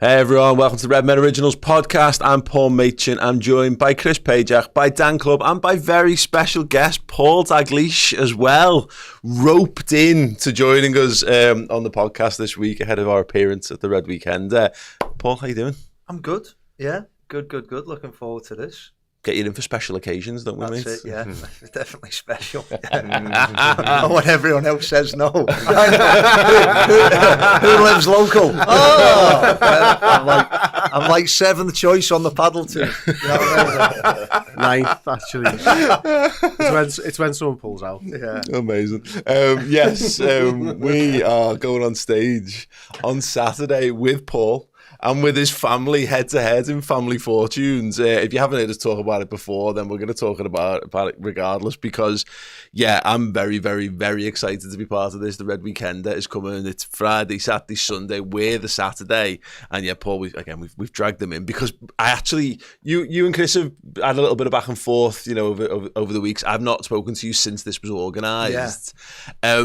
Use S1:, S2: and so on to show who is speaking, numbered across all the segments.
S1: Hey everyone, welcome to the Redmen Originals Podcast. I'm Paul Machin. I'm joined by Chris Pajak, by Dan Clubb, and by very special guest Paul Dalglish as well, roped in to joining us on the podcast this week ahead of our appearance at the Red Weekend. Paul, how you doing?
S2: I'm good. Yeah, good. Looking forward to this.
S1: Get you in for special occasions, don't we, mate?
S2: That's it, yeah. Definitely special. What everyone else says no. Who lives local? Oh! I'm like seventh choice on the paddle team. You know what I mean?
S3: Ninth, actually. It's when someone pulls out.
S1: Yeah. Amazing. Yes, we are going on stage on Saturday with Paul and with his family head-to-head in Family Fortunes. If you haven't heard us talk about it before, then we're going to talk about it regardless because, yeah, I'm very, very, very excited to be part of this. The Red Weekend is coming. It's Friday, Saturday, Sunday. We're the Saturday. And, yeah, Paul, we've dragged them in because I actually, you and Chris have had a little bit of back and forth, you know, over the weeks. I've not spoken to you since this was organised. Yeah.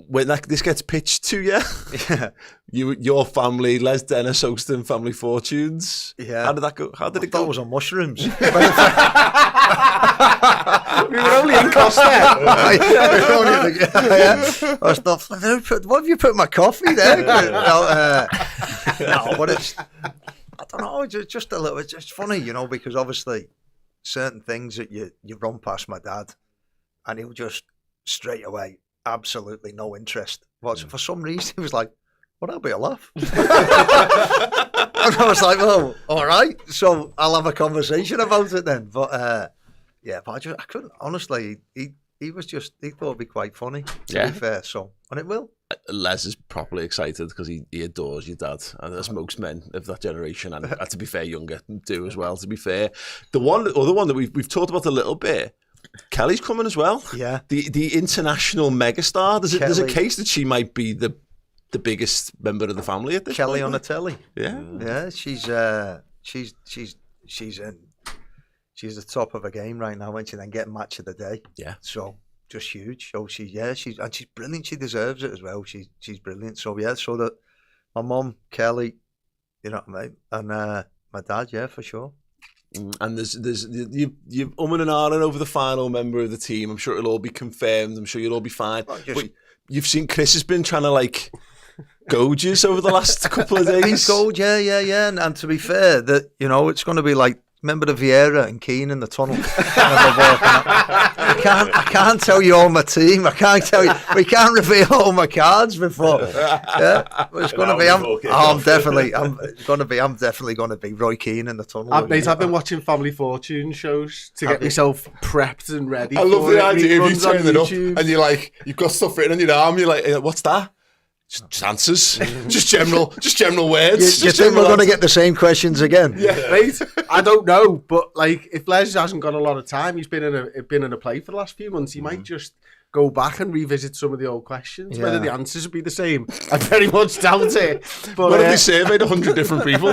S1: When this gets pitched to you, yeah. Your family, Les Dennis hosting Family Fortunes. Yeah. How did that go? How did it go?
S2: That was on mushrooms.
S3: We were only in Costa.
S2: I thought, what have you put in my coffee there? No, but it's, I don't know, it's just a little, it's just funny, you know, because obviously certain things that you run past my dad and he'll just straight away, absolutely no interest. But for some reason he was like, well, that'll be a laugh. And I was like, well, all right, so I'll have a conversation about it then. But yeah, but I couldn't, honestly, he thought it'd be quite funny, to be fair, so, and it will.
S1: Les is properly excited because he adores your dad, and as most men of that generation, and to be fair, younger, do as well, to be fair. The other one that we've talked about a little bit, Kelly's coming as well.
S2: Yeah.
S1: The international megastar. There's a case that she might be the biggest member of the family at this
S2: Kelly
S1: point.
S2: On the telly.
S1: Yeah.
S2: Yeah, she's the top of her game right now, isn't she? Then getting match of the day.
S1: Yeah.
S2: So just huge. So she's brilliant. She deserves it as well. She's brilliant. So yeah, so that my mum, Kelly, you know what I mean, and my dad, yeah, for sure.
S1: And there's you've and ahhing over the final member of the team. I'm sure it'll all be confirmed. I'm sure you'll all be fine. But you've seen Chris has been trying to like goad you over the last couple of days.
S2: He's goad, yeah. And to be fair, that you know, it's going to be like, remember the Vieira and Keane in the tunnel? I can't tell you all my team. I can't tell you. We can't reveal all my cards before. Yeah, it's going to be. I'm definitely going to be Roy Keane in the tunnel.
S3: I've been watching Family Fortune shows to get myself prepped and ready.
S1: I love the idea of you turning up and you've got stuff written on your arm. You're like, what's that? Just answers, just general words.
S2: You think we're going to get the same questions again?
S3: Yeah, right. I don't know, but like, if Les hasn't got a lot of time, he's been in a play for the last few months. He might just go back and revisit some of the old questions. Yeah. Whether the answers will be the same, I very much doubt it. But
S1: what if they surveyed 100 different people?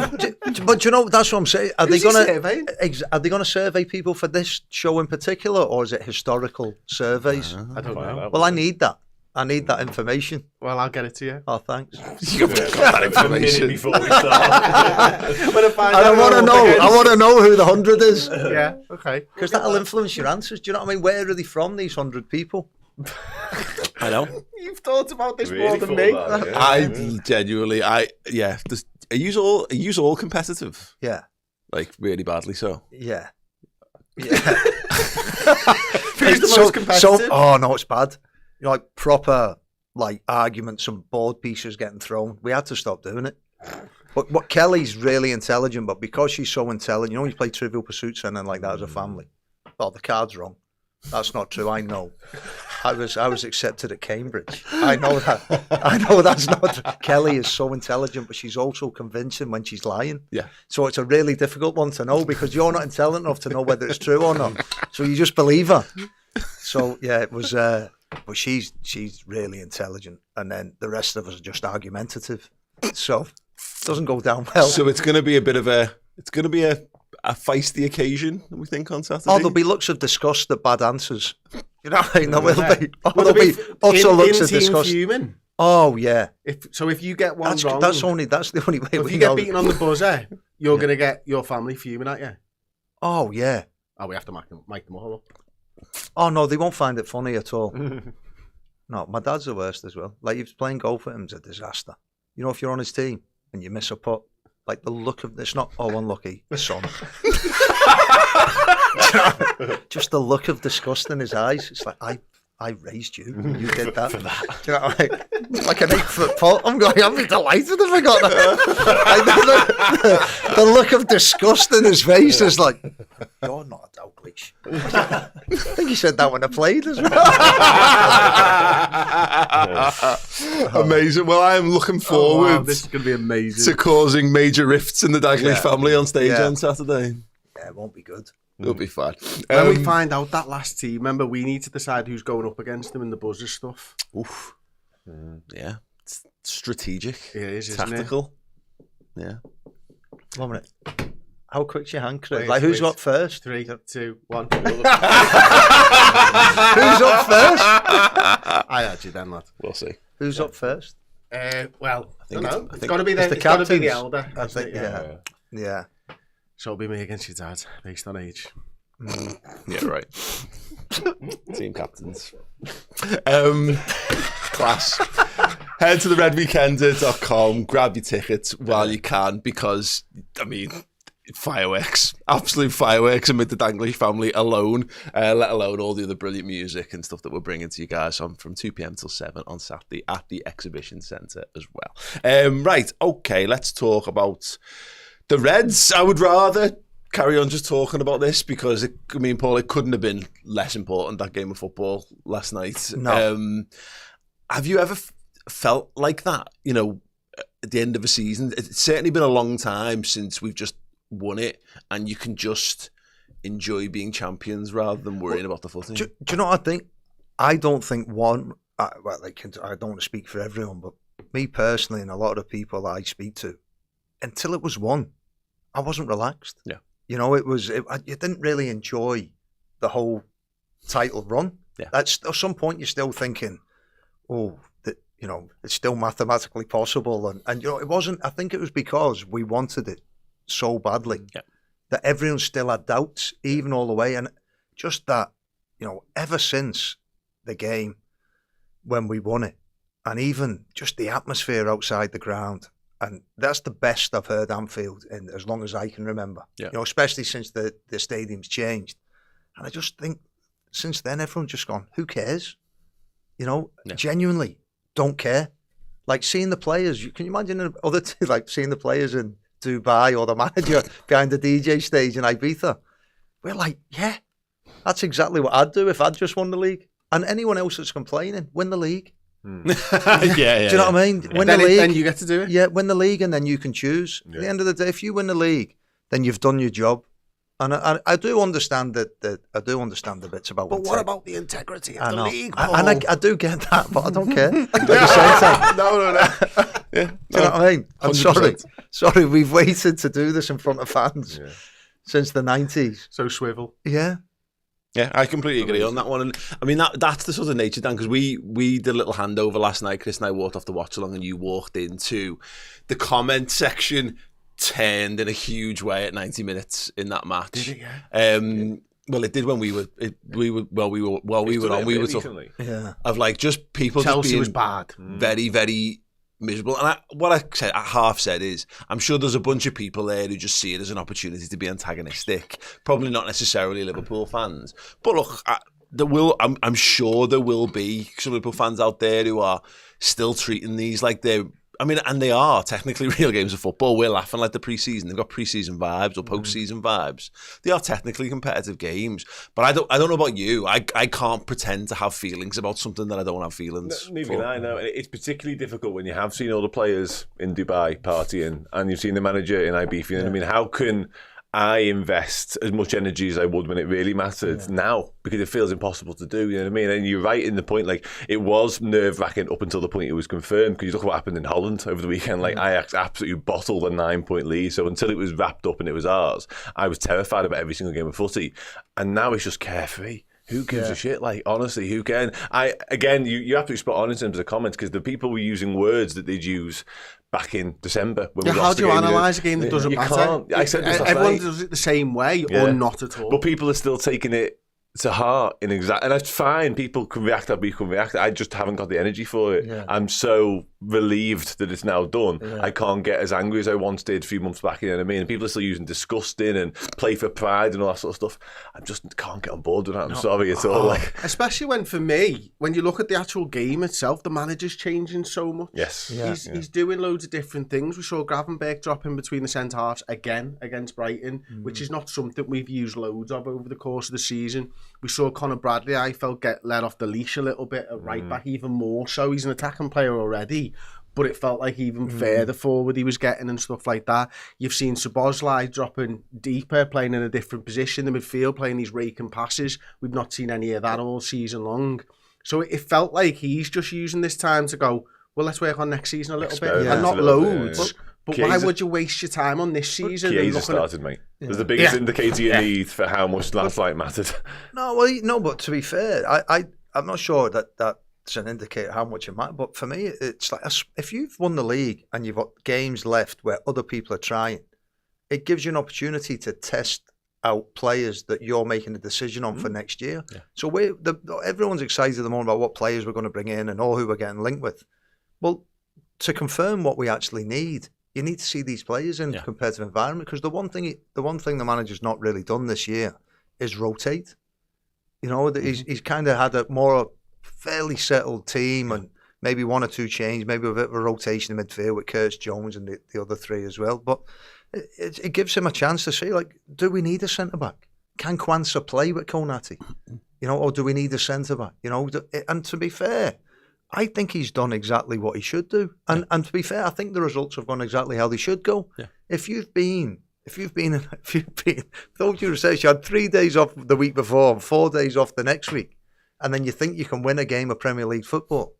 S2: But you know, that's what I'm saying. Are they going to survey people for this show in particular, or is it historical surveys?
S3: I don't know.
S2: Well, I need that. I need that information.
S3: Well, I'll get it to you.
S2: Oh, thanks.
S1: You've got that information
S4: before we start.
S2: I want to know who the 100 is.
S3: Yeah, okay.
S2: Because that'll influence your answers. Do you know what I mean? Where are they from, these 100 people?
S1: I know.
S3: You've thought about this really more than me.
S1: That, yeah. I genuinely, are you all competitive?
S2: Yeah.
S1: Like, really badly so?
S2: Yeah.
S3: Who's the most competitive?
S2: Oh, no, it's bad. You know, like proper like arguments and board pieces getting thrown. We had to stop doing it. But what Kelly's really intelligent, but because she's so intelligent, you know, when you play Trivial Pursuit and then like that as a family. Oh, the card's wrong. That's not true. I know. I was accepted at Cambridge. I know that. I know that's not true. Kelly is so intelligent, but she's also convincing when she's lying.
S1: Yeah.
S2: So it's a really difficult one to know because you're not intelligent enough to know whether it's true or not. So you just believe her. So yeah, it was. But she's really intelligent, and then the rest of us are just argumentative. So it doesn't go down well.
S1: So it's going to be a feisty occasion, we think, on Saturday.
S2: Oh, there'll be looks of disgust at bad answers. You know what I mean? There will be. There'll be utter looks of disgust.
S3: Fuming?
S2: Oh yeah.
S3: If you get one wrong,
S2: that's the only way.
S3: If you get beaten on the buzzer, you're gonna get your family fuming at you.
S2: Oh yeah.
S3: Oh, we have to mic them all up.
S2: Oh no, they won't find it funny at all. No, my dad's the worst as well. Like, if playing golf with him's a disaster. You know, if you're on his team and you miss a putt, like the look of it's not unlucky, son. Just the look of disgust in his eyes. It's like I raised you. You did that. For that. Do you know what I mean? Like an 8-foot putt. I'd be delighted if I got that. The look of disgust in his face is like, you're not a Dalglish. I think he said that when I played as well.
S1: Amazing. Well, I am looking forward
S3: this is going to be amazing.
S1: to causing major rifts in the Dalglish family on stage on Saturday.
S2: Yeah, it won't be good.
S1: It'll be fine.
S3: When we find out that last team, remember, we need to decide who's going up against them in the buzzer stuff.
S1: Oof. Yeah. It's strategic.
S3: It is,
S1: tactical.
S3: Isn't it?
S1: Yeah.
S2: 1 minute. How quick's your hand, Chris? Like, who's up first?
S3: 3, 2, 1.
S2: Who's up first?
S3: I had you then, lad.
S1: We'll see.
S2: Who's up first?
S3: Well, I don't know. It's
S1: think
S3: got to be
S2: it's
S3: the elder.
S2: I think, yeah.
S3: So it'll be me against your dad, based on age.
S1: Yeah, right. Team captains. Class. Head to the redweekender.com, grab your tickets while you can, because, I mean, fireworks, absolute fireworks amid the Dalglish family alone, let alone all the other brilliant music and stuff that we're bringing to you guys on from 2 p.m. till 7 on Saturday at the Exhibition Centre as well. Right, okay, let's talk about the Reds. I would rather carry on just talking about this because, Paul, it couldn't have been less important, that game of football last night.
S2: No.
S1: Have you ever felt like that, at the end of a season? It's certainly been a long time since we've just won it and you can just enjoy being champions rather than worrying about the footing.
S2: Do you know what I think? I don't think one, I don't want to speak for everyone, but me personally and a lot of the people that I speak to, until it was won, I wasn't relaxed.
S1: Yeah.
S2: You didn't really enjoy the whole title run.
S1: Yeah.
S2: At some point, you're still thinking, it's still mathematically possible. And it wasn't, I think it was because we wanted it so badly that everyone still had doubts, even all the way. And just that, ever since the game when we won it, and even just the atmosphere outside the ground, and that's the best I've heard Anfield in as long as I can remember.
S1: Yeah.
S2: Especially since the stadium's changed. And I just think since then everyone's just gone, who cares? Genuinely don't care. Like seeing the players, can you imagine like seeing the players in Dubai or the manager behind the DJ stage in Ibiza? We're like, yeah, that's exactly what I'd do if I'd just won the league. And anyone else that's complaining, win the league.
S1: Do you know
S2: what I mean? Win
S3: the
S2: league.
S3: Then you get to do it.
S2: Yeah, win the league and then you can choose. At the end of the day, if you win the league, then you've done your job. And I do understand that. I do understand the bits about.
S3: But what about the integrity of the league?
S2: And I do get that, but I don't care. No.
S1: Yeah.
S2: Do you know what I mean? I'm 100%. Sorry, we've waited to do this in front of fans since the 90s.
S3: So swivel.
S2: Yeah.
S1: Yeah, I completely agree on that one. And I mean, that's the sort of nature, Dan, because we did a little handover last night. Chris and I walked off the watch along and you walked into the comment section, turned in a huge way at 90 minutes in that match.
S3: Did it, yeah?
S1: Well, it did when we were on. We were talking of like just people
S3: Chelsea
S1: just being
S3: was bad.
S1: Very, very miserable. And what I half said is, I'm sure there's a bunch of people there who just see it as an opportunity to be antagonistic. Probably not necessarily Liverpool fans, but look, I'm sure there will be some Liverpool fans out there who are still treating these like they're. I mean, and they are technically real games of football. We're laughing like the pre-season. They've got pre-season vibes or post-season vibes. They are technically competitive games. But I don't know about you. I can't pretend to have feelings about something that I don't have feelings
S4: Neither
S1: for.
S4: can I know. It's particularly difficult when you have seen all the players in Dubai partying and you've seen the manager in Ibiza. You know what I mean? How can I invest as much energy as I would when it really mattered now, because it feels impossible to do, you know what I mean? And you're right in the point, like, it was nerve-wracking up until the point it was confirmed, because you look at what happened in Holland over the weekend, like, Ajax absolutely bottled a 9-point lead, so until it was wrapped up and it was ours, I was terrified about every single game of footy, and now it's just carefree. Who gives a shit? Like, honestly, who can? You have to be spot on in terms of the comments, because the people were using words that they'd use back in December. When we
S3: how
S4: lost
S3: do you analyse a game that doesn't matter?
S4: Can't. I said this last
S3: Everyone
S4: night.
S3: does it the same way or not at all.
S4: But people are still taking it to heart and that's fine. People can react how people can react. I just haven't got the energy for it.
S2: Yeah.
S4: I'm so relieved that it's now done.
S2: Yeah.
S4: I can't get as angry as I once did a few months back, you know what I mean? And people are still using disgusting and play for pride and all that sort of stuff. I just can't get on board with that. I'm sorry at all.
S3: Especially when, for me, when you look at the actual game itself, the manager's changing so much.
S4: Yes.
S2: Yeah.
S3: He's doing loads of different things. We saw Gravenberch drop in between the centre halves again against Brighton, which is not something we've used loads of over the course of the season. We saw Conor Bradley, I felt, get let off the leash a little bit at right back, even more so. He's an attacking player already, but it felt like even further forward he was getting and stuff like that. You've seen Szoboszlai dropping deeper, playing in a different position, the midfield, playing these raking passes. We've not seen any of that all season long. So it felt like he's just using this time to go, well, let's work on next season a little bit, and not loads. But why would you waste your time on this season?
S4: Chiesa started, mate. It was the biggest indicator you need for how much last night mattered.
S2: No, but to be fair, I'm not sure that's an indicator how much it matters. But for me, it's like if you've won the league and you've got games left where other people are trying, it gives you an opportunity to test out players that you're making a decision on for next year. Yeah. So everyone's excited at the moment about what players we're going to bring in and all who we're getting linked with. Well, to confirm what we actually need, you need to see these players in a competitive environment, because the one thing the manager's not really done this year is rotate. You know, he's kind of had a more fairly settled team and maybe one or two changes, maybe a bit of a rotation in midfield with Curtis Jones and the other three as well. But it gives him a chance to see, like, do we need a centre-back? Can Kwanzaa play with Konate? You know, or do we need a centre-back? You know, and to be fair, I think he's done exactly what he should do. And to be fair, I think the results have gone exactly how they should go. Yeah. If you've been, told you to you had 3 days off the week before and 4 days off the next week, and then you think you can win a game of Premier League football,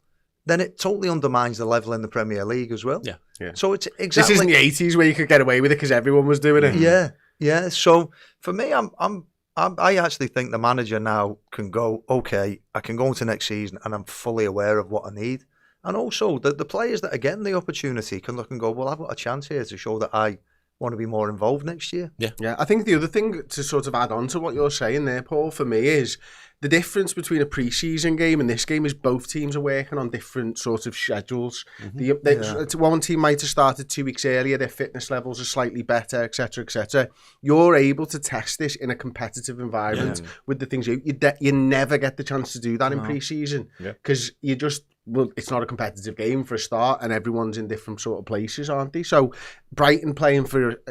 S2: then it totally undermines the level in the Premier League as well. Yeah. So it's exactly.
S3: This isn't the 80s where you could get away with it because everyone was doing it.
S2: Yeah. So for me, I actually think the manager now can go, okay, I can go into next season and I'm fully aware of what I need. And also the players that are getting the opportunity can look and go, well, I've got a chance here to show that I want to be more involved next year.
S3: Yeah. I think the other thing to sort of add on to what you're saying there, Paul, for me is the difference between a pre-season game and this game is both teams are working on different sort of schedules. One team might have started 2 weeks earlier, their fitness levels are slightly better, etc., etc. You're able to test this in a competitive environment with the things you never get the chance to do that in pre-season because you just. Well, it's not a competitive game for a start, and everyone's in different sort of places, aren't they? So, Brighton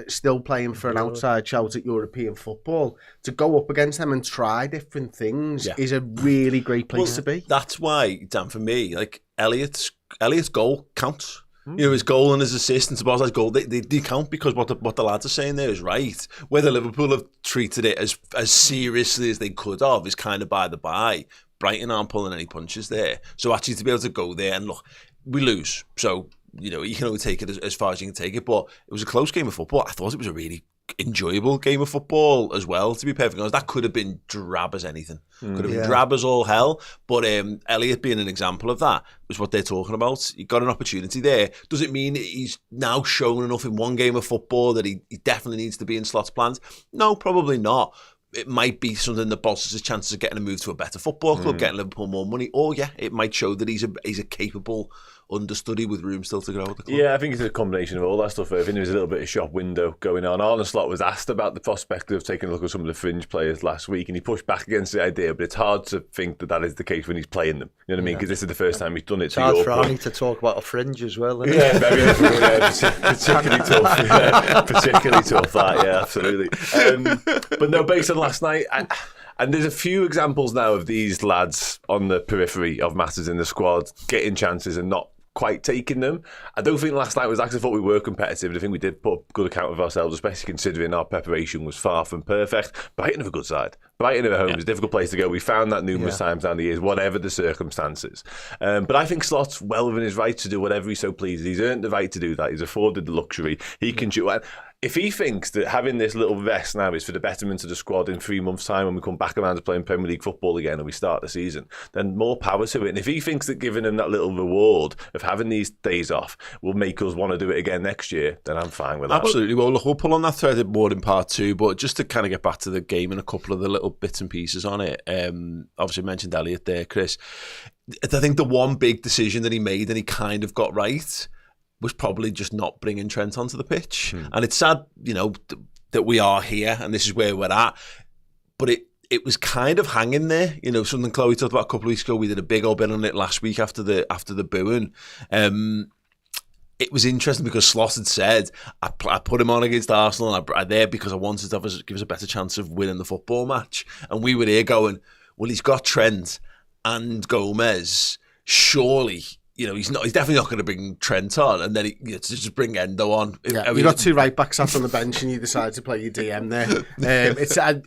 S3: still playing for an outside shout at European football, to go up against them and try different things is a really great place to be.
S1: That's why, Dan, for me, like Elliott's goal counts. You know, his goal and his assist and Szoboszlai's goal, they count because what the lads are saying there is right. Whether Liverpool have treated it as seriously as they could have is kind of by the by. Brighton aren't pulling any punches there. So actually to be able to go there and look, we lose. So, you know, you can only take it as far as you can take it. But it was a close game of football. I thought it was a really enjoyable game of football as well, to be perfectly honest. That could have been drab as anything. Could have been drab as all hell. But Elliott being an example of that was what they're talking about. He got an opportunity there. Does it mean he's now shown enough in one game of football that he definitely needs to be in Slot's plans? No, probably not. It might be something that bolsters his chances of getting a move to a better football club, getting Liverpool more money, or it might show that he's a capable understudy with room still to grow at the club.
S4: Yeah, I think it's a combination of all that stuff. I think there was a little bit of shop window going on. Arne Slot was asked about the prospect of taking a look at some of the fringe players last week, and he pushed back against the idea, but it's hard to think that is the case when he's playing them. You know what I mean? Because this is the first time he's done it.
S2: It's hard for Arnie to talk about a fringe as well, isn't
S4: it? Particularly tough. Particularly tough, that, yeah, absolutely. But no, based on last night, and there's a few examples now of these lads on the periphery of matters in the squad getting chances and not quite taking them. I don't think last night was actually thought we were competitive. I think we did put a good account of ourselves, especially considering our preparation was far from perfect. Brighton have a good side. Brighton at home is a difficult place to go. We found that numerous times down the years, whatever the circumstances. But I think Slot's well within his right to do whatever he so pleases. He's earned the right to do that. He's afforded the luxury. He can do. if he thinks that having this little rest now is for the betterment of the squad in 3 months' time when we come back around to playing Premier League football again and we start the season, then more power to it. And if he thinks that giving him that little reward of having these days off will make us want to do it again next year, then I'm fine with that.
S1: Absolutely. Well, look, we'll pull on that thread more in part 2, but just to kind of get back to the game and a couple of the little bits and pieces on it. Obviously, I mentioned Elliot there, Chris. I think the one big decision that he made and he kind of got right was probably just not bringing Trent onto the pitch. And it's sad, that we are here and this is where we're at. But it was kind of hanging there. Something Chloe talked about a couple of weeks ago. We did a big old bit on it last week after the booing. It was interesting because Slot had said, I put him on against Arsenal and I there because I wanted to give us a better chance of winning the football match. And we were here going, well, he's got Trent and Gomez. Surely, he's definitely not going to bring Trent on, and then to just bring Endo on.
S3: Yeah, you got 2 right backs sat on the bench, and you decide to play your DM there.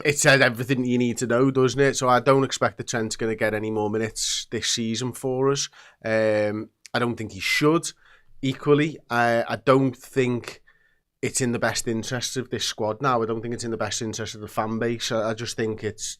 S3: It said everything you need to know, doesn't it? So I don't expect that Trent's going to get any more minutes this season for us. I don't think he should. Equally, I don't think it's in the best interest of this squad now. I don't think it's in the best interest of the fan base. I just think it's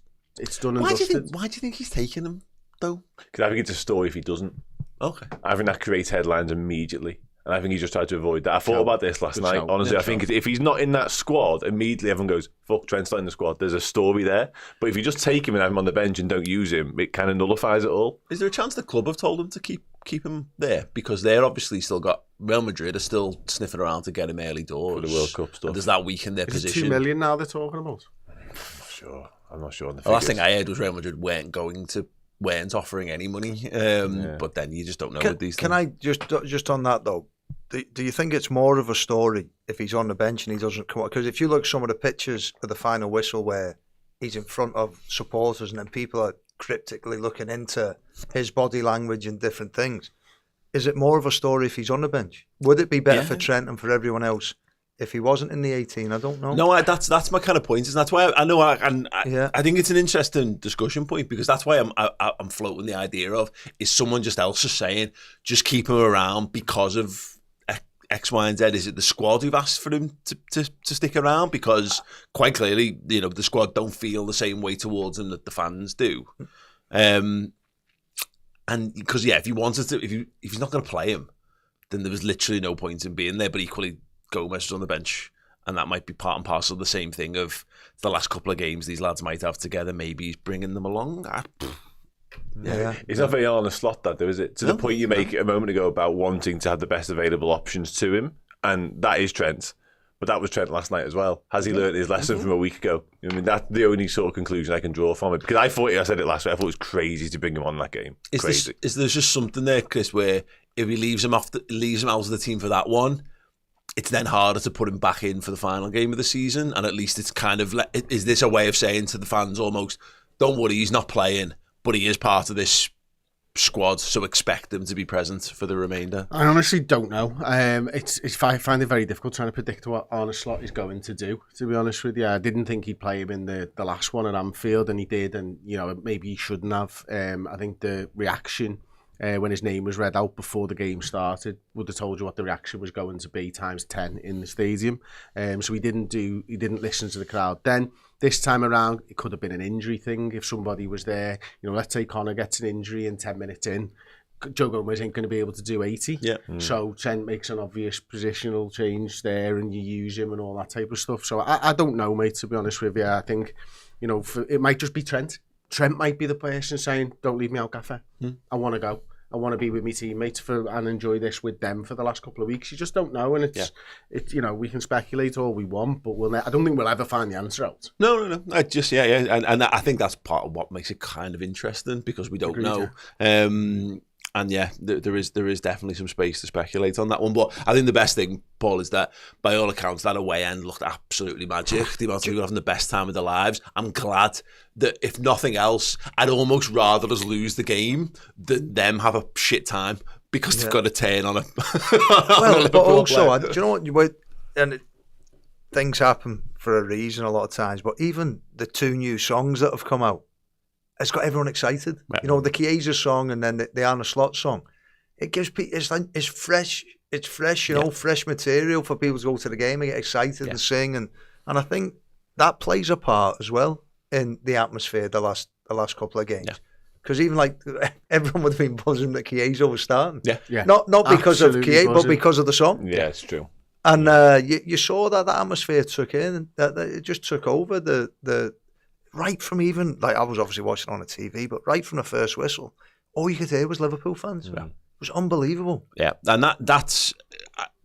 S3: done and dusted.
S1: Why do you think he's taking them though?
S4: Because I think it's a story if he doesn't.
S1: Okay.
S4: I think that creates headlines immediately. And I think he just tried to avoid that. I thought about this last night. Honestly, I think if he's not in that squad, immediately everyone goes, fuck, Trent's not in the squad. There's a story there. But if you just take him and have him on the bench and don't use him, it kind of nullifies it all.
S1: Is there a chance the club have told him to keep him there? Because they're obviously still got... Real Madrid are still sniffing around to get him early doors.
S4: For the World Cup stuff.
S1: And does that weaken their
S3: position?
S1: position?
S3: 2 million now they're talking about?
S4: I'm not sure on the figures.
S1: The last thing I heard was Real Madrid weren't offering any money. But then you just don't know with these things.
S2: Can I just on that though? Do you think it's more of a story if he's on the bench and he doesn't come out? Because if you look some of the pictures of the final whistle where he's in front of supporters and then people are cryptically looking into his body language and different things, is it more of a story if he's on the bench? Would it be better for Trent and for everyone else if he wasn't in the 18? I don't know.
S1: No, that's my kind of point. And that's why I think it's an interesting discussion point, because that's why I'm floating the idea of, is someone just else just saying, just keep him around because of X, Y, and Z? Is it the squad who've asked for him to stick around? Because quite clearly, the squad don't feel the same way towards him that the fans do. And because if he wanted to, if he's not going to play him, then there was literally no point in being there. But equally, Gomez was on the bench, and that might be part and parcel of the same thing of the last couple of games these lads might have together. Maybe he's bringing them along.
S4: It's not very on the slot, that though, is it? To the point you make a moment ago about wanting to have the best available options to him, and that is Trent. But that was Trent last night as well. Has he learnt his lesson from a week ago? That's the only sort of conclusion I can draw from it. Because I said it last week, I thought it was crazy to bring him on that game. Is
S1: there just something there, Chris, where if he leaves him out of the team for that one, it's then harder to put him back in for the final game of the season? And at least it's kind of, is this a way of saying to the fans almost, don't worry, he's not playing, but he is part of this squad, so expect them to be present for the remainder?
S3: I honestly don't know. I find it very difficult trying to predict what Arne Slot is going to do, to be honest with you. I didn't think he'd play him in the last one at Anfield, and he did, and maybe he shouldn't have. I think the reaction when his name was read out before the game started would have told you what the reaction was going to be times 10 in the stadium. So he didn't listen to the crowd then. This time around, it could have been an injury thing. If somebody was there, let's say Connor gets an injury and 10 minutes in, Joe Gomez ain't going to be able to do 80.
S1: Yeah.
S3: So Trent makes an obvious positional change there, and you use him and all that type of stuff. So I don't know, mate, to be honest with you. I think, it might just be Trent. Trent might be the person saying, don't leave me out, Gaffer. I want to go. I want to be with my teammates and enjoy this with them for the last couple of weeks. You just don't know, and we can speculate all we want, but I don't think we'll ever find the answer out.
S1: No. I just and I think that's part of what makes it kind of interesting, because we don't know. And there is definitely some space to speculate on that one. But I think the best thing, Paul, is that by all accounts that away end looked absolutely magic. The amount of people having the best time of their lives. I'm glad that, if nothing else, I'd almost rather us lose the game than them have a shit time, because they've got to turn on a
S2: but also, do you know what? Things happen for a reason a lot of times. But even the 2 new songs that have come out, it's got everyone excited. Right. The Chiesa song and then the Arne Slot song. It gives people, it's fresh it's fresh, you know, fresh material for people to go to the game and get excited and sing, and I think that plays a part as well in the atmosphere the last couple of games. Because even like everyone would have been buzzing that Chiesa was starting. Not because of Chiesa, but because of the song.
S4: Yeah, it's true.
S2: And you saw that the atmosphere took in, that it just took over the right from even, like, I was obviously watching on the TV, but right from the first whistle, all you could hear was Liverpool fans. It was unbelievable.
S1: Yeah, and that's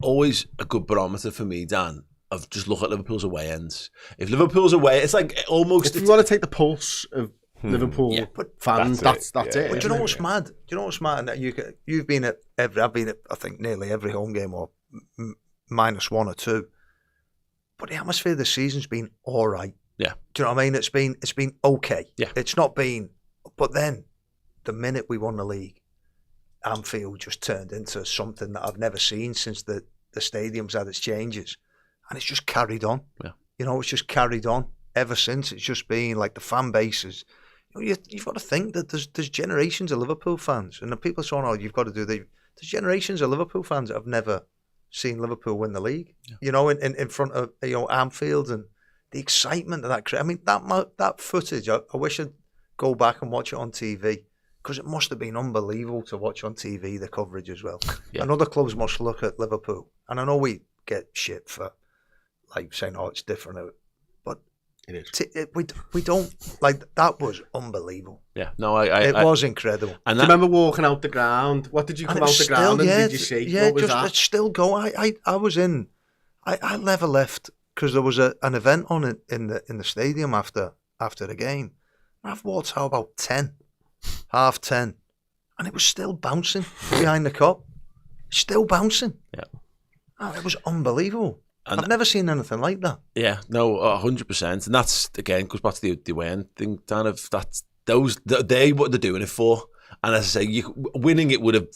S1: always a good barometer for me, Dan, of just look at Liverpool's away ends. If Liverpool's away, it's like almost...
S3: If you want to take the pulse of Liverpool fans, that's it.
S2: But do you know what's mad? Do you know what's mad? And you've been at I've been at, I think, nearly every home game, or minus one or two. But the atmosphere this season's been all right.
S1: Yeah.
S2: Do you know what I mean? It's been okay.
S1: Yeah.
S2: It's not been... But then, the minute we won the league, Anfield just turned into something that I've never seen since the stadium's had its changes. And it's just carried on.
S1: Yeah.
S2: You know, it's just carried on ever since. It's just been like the fan bases. You know, you've got to think that there's generations of Liverpool fans. And the people are saying, you've got to do there's generations of Liverpool fans that have never seen Liverpool win the league. Yeah. You know, in front of, you know, Anfield, and the excitement of that. I mean, that footage, I wish I'd go back and watch it on TV, because it must have been unbelievable to watch on TV, the coverage as well. And other clubs must look at Liverpool. And I know we get shit for like saying, it's different, but
S3: it is.
S2: We don't, like, that was unbelievable.
S1: Yeah, no,
S2: it was incredible.
S3: And do you remember walking out the ground? What did you come out the ground and did you see?
S2: Yeah,
S3: what was that?
S2: It's still going. I was in. I never left because there was an event on it in the stadium after the game. I've walked out about half 10, and it was still bouncing behind the Kop. Still bouncing. Yeah. It was unbelievable. And I've never seen anything like that.
S1: Yeah, no, 100%. And that's, again, goes back to the Wayne thing, Dan, of that's what they're doing it for. And as I say, winning it would have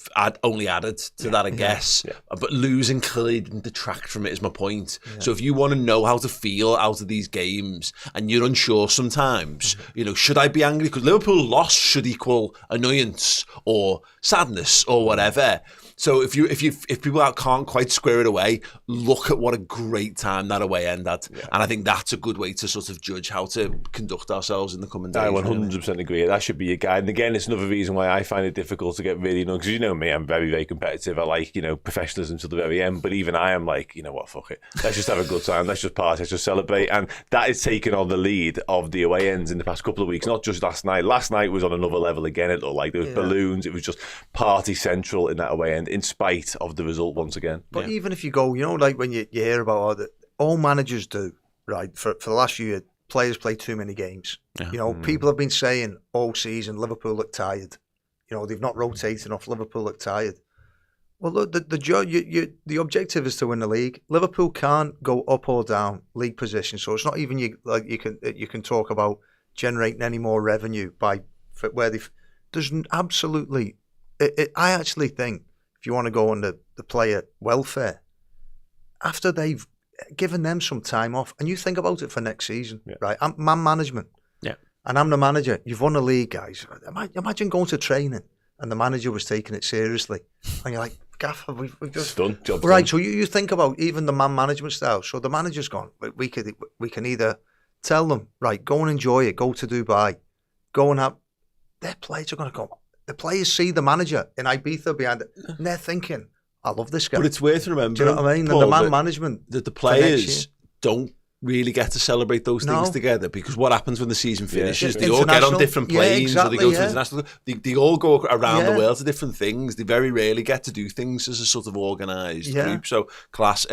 S1: only added to that, I guess. Yeah. But losing clearly didn't detract from it, is my point. Yeah. So if you want to know how to feel out of these games, and you're unsure sometimes, you know, should I be angry? Because Liverpool loss should equal annoyance or sadness or whatever. So if people can't quite square it away, look at what a great time that away end had. Yeah. And I think that's a good way to sort of judge how to conduct ourselves in the coming days.
S4: I 100% agree. That should be your guide. And again, it's another reason why I find it difficult to get really, because you know me, I'm very, very competitive. I like, professionalism to the very end. But even I am like, you know what, fuck it. Let's just have a good time. Let's just party. Let's just celebrate. And that is taking on the lead of the away ends in the past couple of weeks, not just last night. Last night was on another level again. It looked like there was balloons. It was just party central in that away end, in spite of the result once again.
S2: But even if you go, like when you hear about all managers do, right, for the last few years, players play too many games. Yeah. People have been saying all season, Liverpool look tired. They've not rotated enough. Liverpool look tired. Well, look, the objective is to win the league. Liverpool can't go up or down league position, so it's not even you can talk about generating any more revenue by where they've. There's absolutely. I actually think if you want to go on the player welfare, after they've given them some time off, and you think about it for next season, right? I'm man management. And I'm the manager. You've won the league, guys. Imagine going to training and the manager was taking it seriously. And you're like, Gaffer, we've just...
S4: Done. Job's
S2: right,
S4: done.
S2: so you think about even the man management style. So the manager's gone. We can either tell them, right, go and enjoy it. Go to Dubai. Go and have... Their players are going to go. The players see the manager in Ibiza behind it. And they're thinking, I love this guy.
S1: But it's worth remembering,
S2: do you know what I mean?
S1: Paul,
S2: and the man management...
S1: That the players don't really get to celebrate those things together, because what happens when the season finishes? They all get on different planes, or they go to international. They all go around the world to different things. They very rarely get to do things as a sort of organised group. So class.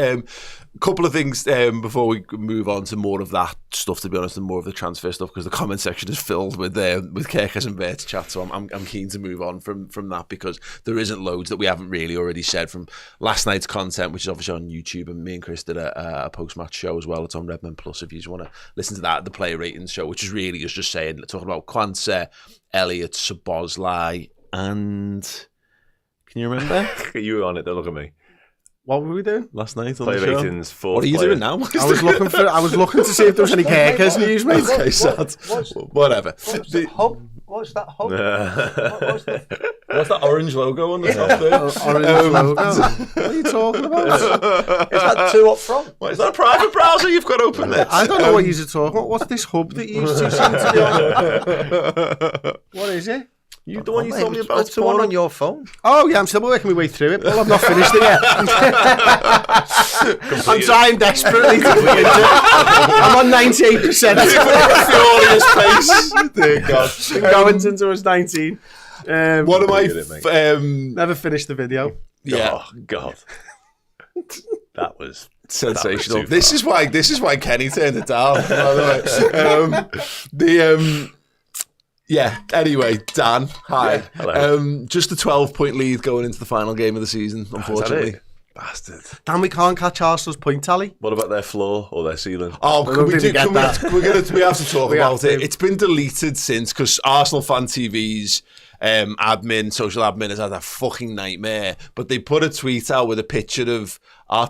S1: Couple of things before we move on to more of that stuff, to be honest, and more of the transfer stuff, because the comment section is filled with Kirkus and Bert's chat. So I'm keen to move on from that, because there isn't loads that we haven't really already said from last night's content, which is obviously on YouTube, and me and Chris did a post-match show as well. It's on Redmen Plus if you just want to listen to that, the player ratings show, which is really just saying, talking about Kwanzaa, Elliott, Szoboszlai, and can you remember?
S4: You were on it, don't look at me.
S3: What were we doing
S1: last night on
S4: player
S1: the show?
S4: Ratings,
S1: what are you doing now?
S3: I was looking to see if there was any Kirkus news, mate.
S1: Okay, sad. Whatever.
S2: What's the hub? What's that hug? What's
S1: that orange logo on the top there?
S3: Orange logo. What are you talking about?
S2: Is that 2 up front?
S1: What, is that a private browser you've got open there?
S3: I don't know what you're talking about. What's this hub that you used to seem to be on? What is it?
S1: The one you told me about.
S2: It's the one on your phone.
S3: Oh, yeah, I'm still working my way through it. Well, I've not finished it yet. I'm trying desperately to complete it. I'm on 98%.
S1: Glorious face. Dear God.
S3: Been going since I was 19.
S1: One of my...
S3: Never finished the video.
S1: Yeah.
S4: Oh, God. That was...
S1: sensational.
S4: That was
S1: This is why Kenny turned it down, by the way. Yeah, anyway, Dan, hi.
S4: Yeah, hello.
S1: Just a 12-point lead going into the final game of the season, unfortunately.
S4: Bastard.
S3: Dan, we can't catch Arsenal's point tally.
S4: What about their floor or their ceiling?
S1: Oh,
S3: We have to talk
S1: about it. It's been deleted since, because Arsenal Fan TV's social admin has had a fucking nightmare. But they put a tweet out with a picture of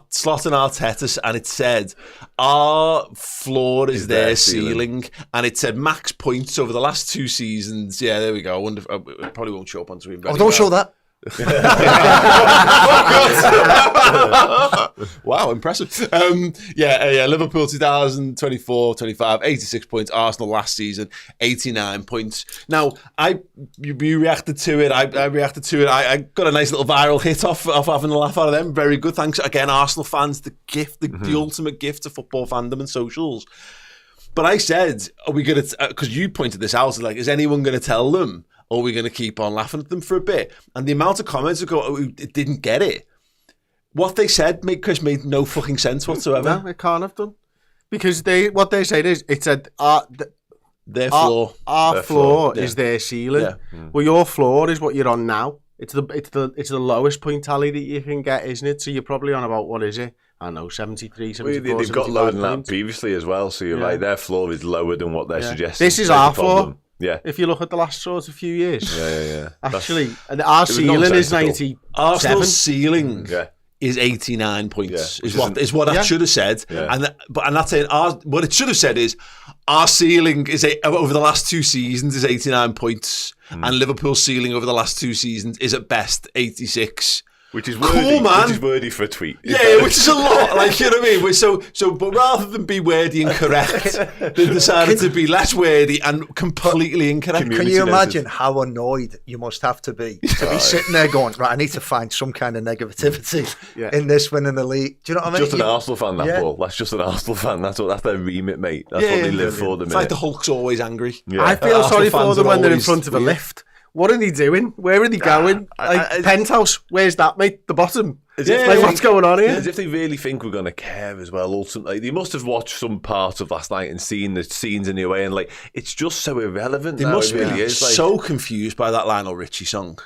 S1: Slot and Arteta, and it said, our floor is their ceiling. And it said max points over the last 2 seasons. Yeah, there we go. I wonder if, it probably won't show up on screen.
S2: Oh, don't show that.
S1: Wow, impressive. Liverpool 2024-25, 86 points. Arsenal last season, 89 points. Now, you reacted to it. I reacted to it. I got a nice little viral hit off having a laugh out of them. Very good. Thanks again, Arsenal fans. The gift, the ultimate gift to football fandom and socials. But I said, are we going to, because you pointed this out, like, is anyone going to tell them? Or are we going to keep on laughing at them for a bit? And the amount of comments that go, it didn't get it. What they said, Chris, made no fucking sense whatsoever.
S3: No, it can't have done. Because what they said is, it said,
S1: their floor.
S3: Our floor is their ceiling.
S1: Yeah.
S3: Well, your floor is what you're on now. It's the lowest point tally that you can get, isn't it? So you're probably on about, what is it? I don't know, 73, 74,
S4: they've got lower than that
S3: points.
S4: previously as well, so you're right, their floor is lower than what they're suggesting.
S3: This is our floor.
S4: Yeah.
S3: If you look at the last sort of few years.
S4: Yeah.
S3: Actually, and our ceiling is 97.
S1: Arsenal's ceiling is 89 points.
S4: Yeah.
S1: Is what I should have said.
S4: Yeah.
S1: And that's saying what it should have said is our ceiling is over the last 2 seasons is 89 points, and Liverpool's ceiling over the last 2 seasons is at best 86.
S4: Which is wordy,
S1: cool, man.
S4: Which is wordy for a tweet.
S1: Yeah, which is a lot. Like, you know what I mean? But rather than be wordy and correct, they decided to be less wordy and completely incorrect.
S2: Can you imagine how annoyed you must have to be sitting there going, right, I need to find some kind of negativity in this winning the league. Do you know what I mean?
S4: Just an Arsenal fan, Paul. That's just an Arsenal fan. That's their remit, mate. That's what they live for.
S1: It's like the Hulk's always angry.
S4: Yeah.
S3: I feel sorry for them when they're in front of a lift. What are they doing? Where are they going? Penthouse, where's that, mate? The bottom. What's going on here?
S4: As if they really think we're going to care as well, ultimately. They must have watched some part of last night and seen the scenes in the away, and it's just so irrelevant.
S1: They must be so confused by that Lionel Richie song.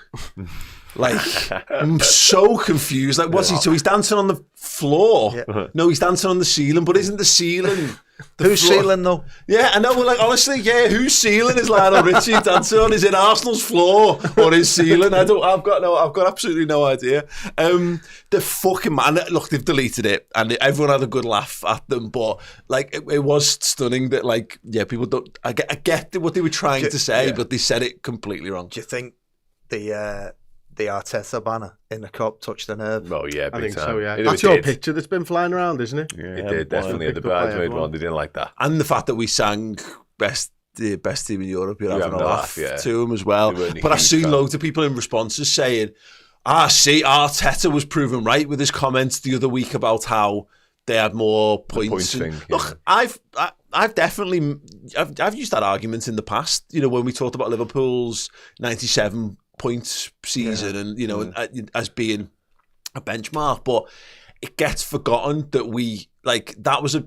S1: I'm so confused. Like, what's he? So he's dancing on the floor. Yeah. No, he's dancing on the ceiling, but isn't the ceiling...
S2: Who's ceiling though?
S1: Yeah, I know. Honestly, whose ceiling is Lionel Richie dancing on? Is it Arsenal's floor or his ceiling? I've got absolutely no idea. The fucking man. Look, they've deleted it, and everyone had a good laugh at them. But it was stunning that people don't. I get what they were trying to say, but they said it completely wrong.
S2: Do you think the Arteta banner in the cup touched the nerve?
S4: Oh yeah,
S3: I think
S4: time.
S3: so. Yeah,
S4: that's
S3: your picture that's been flying around, isn't it?
S4: Yeah, it did definitely. The bridesmaid one, they didn't like that,
S1: and the fact that we sang best team in Europe, you're having a laugh to him as well. But I've seen loads of people in responses saying, see, Arteta was proven right with his comments the other week about how they had more points. Look, I've definitely used that argument in the past. You know, when we talked about Liverpool's 97 points season and as being a benchmark, but it gets forgotten that that was at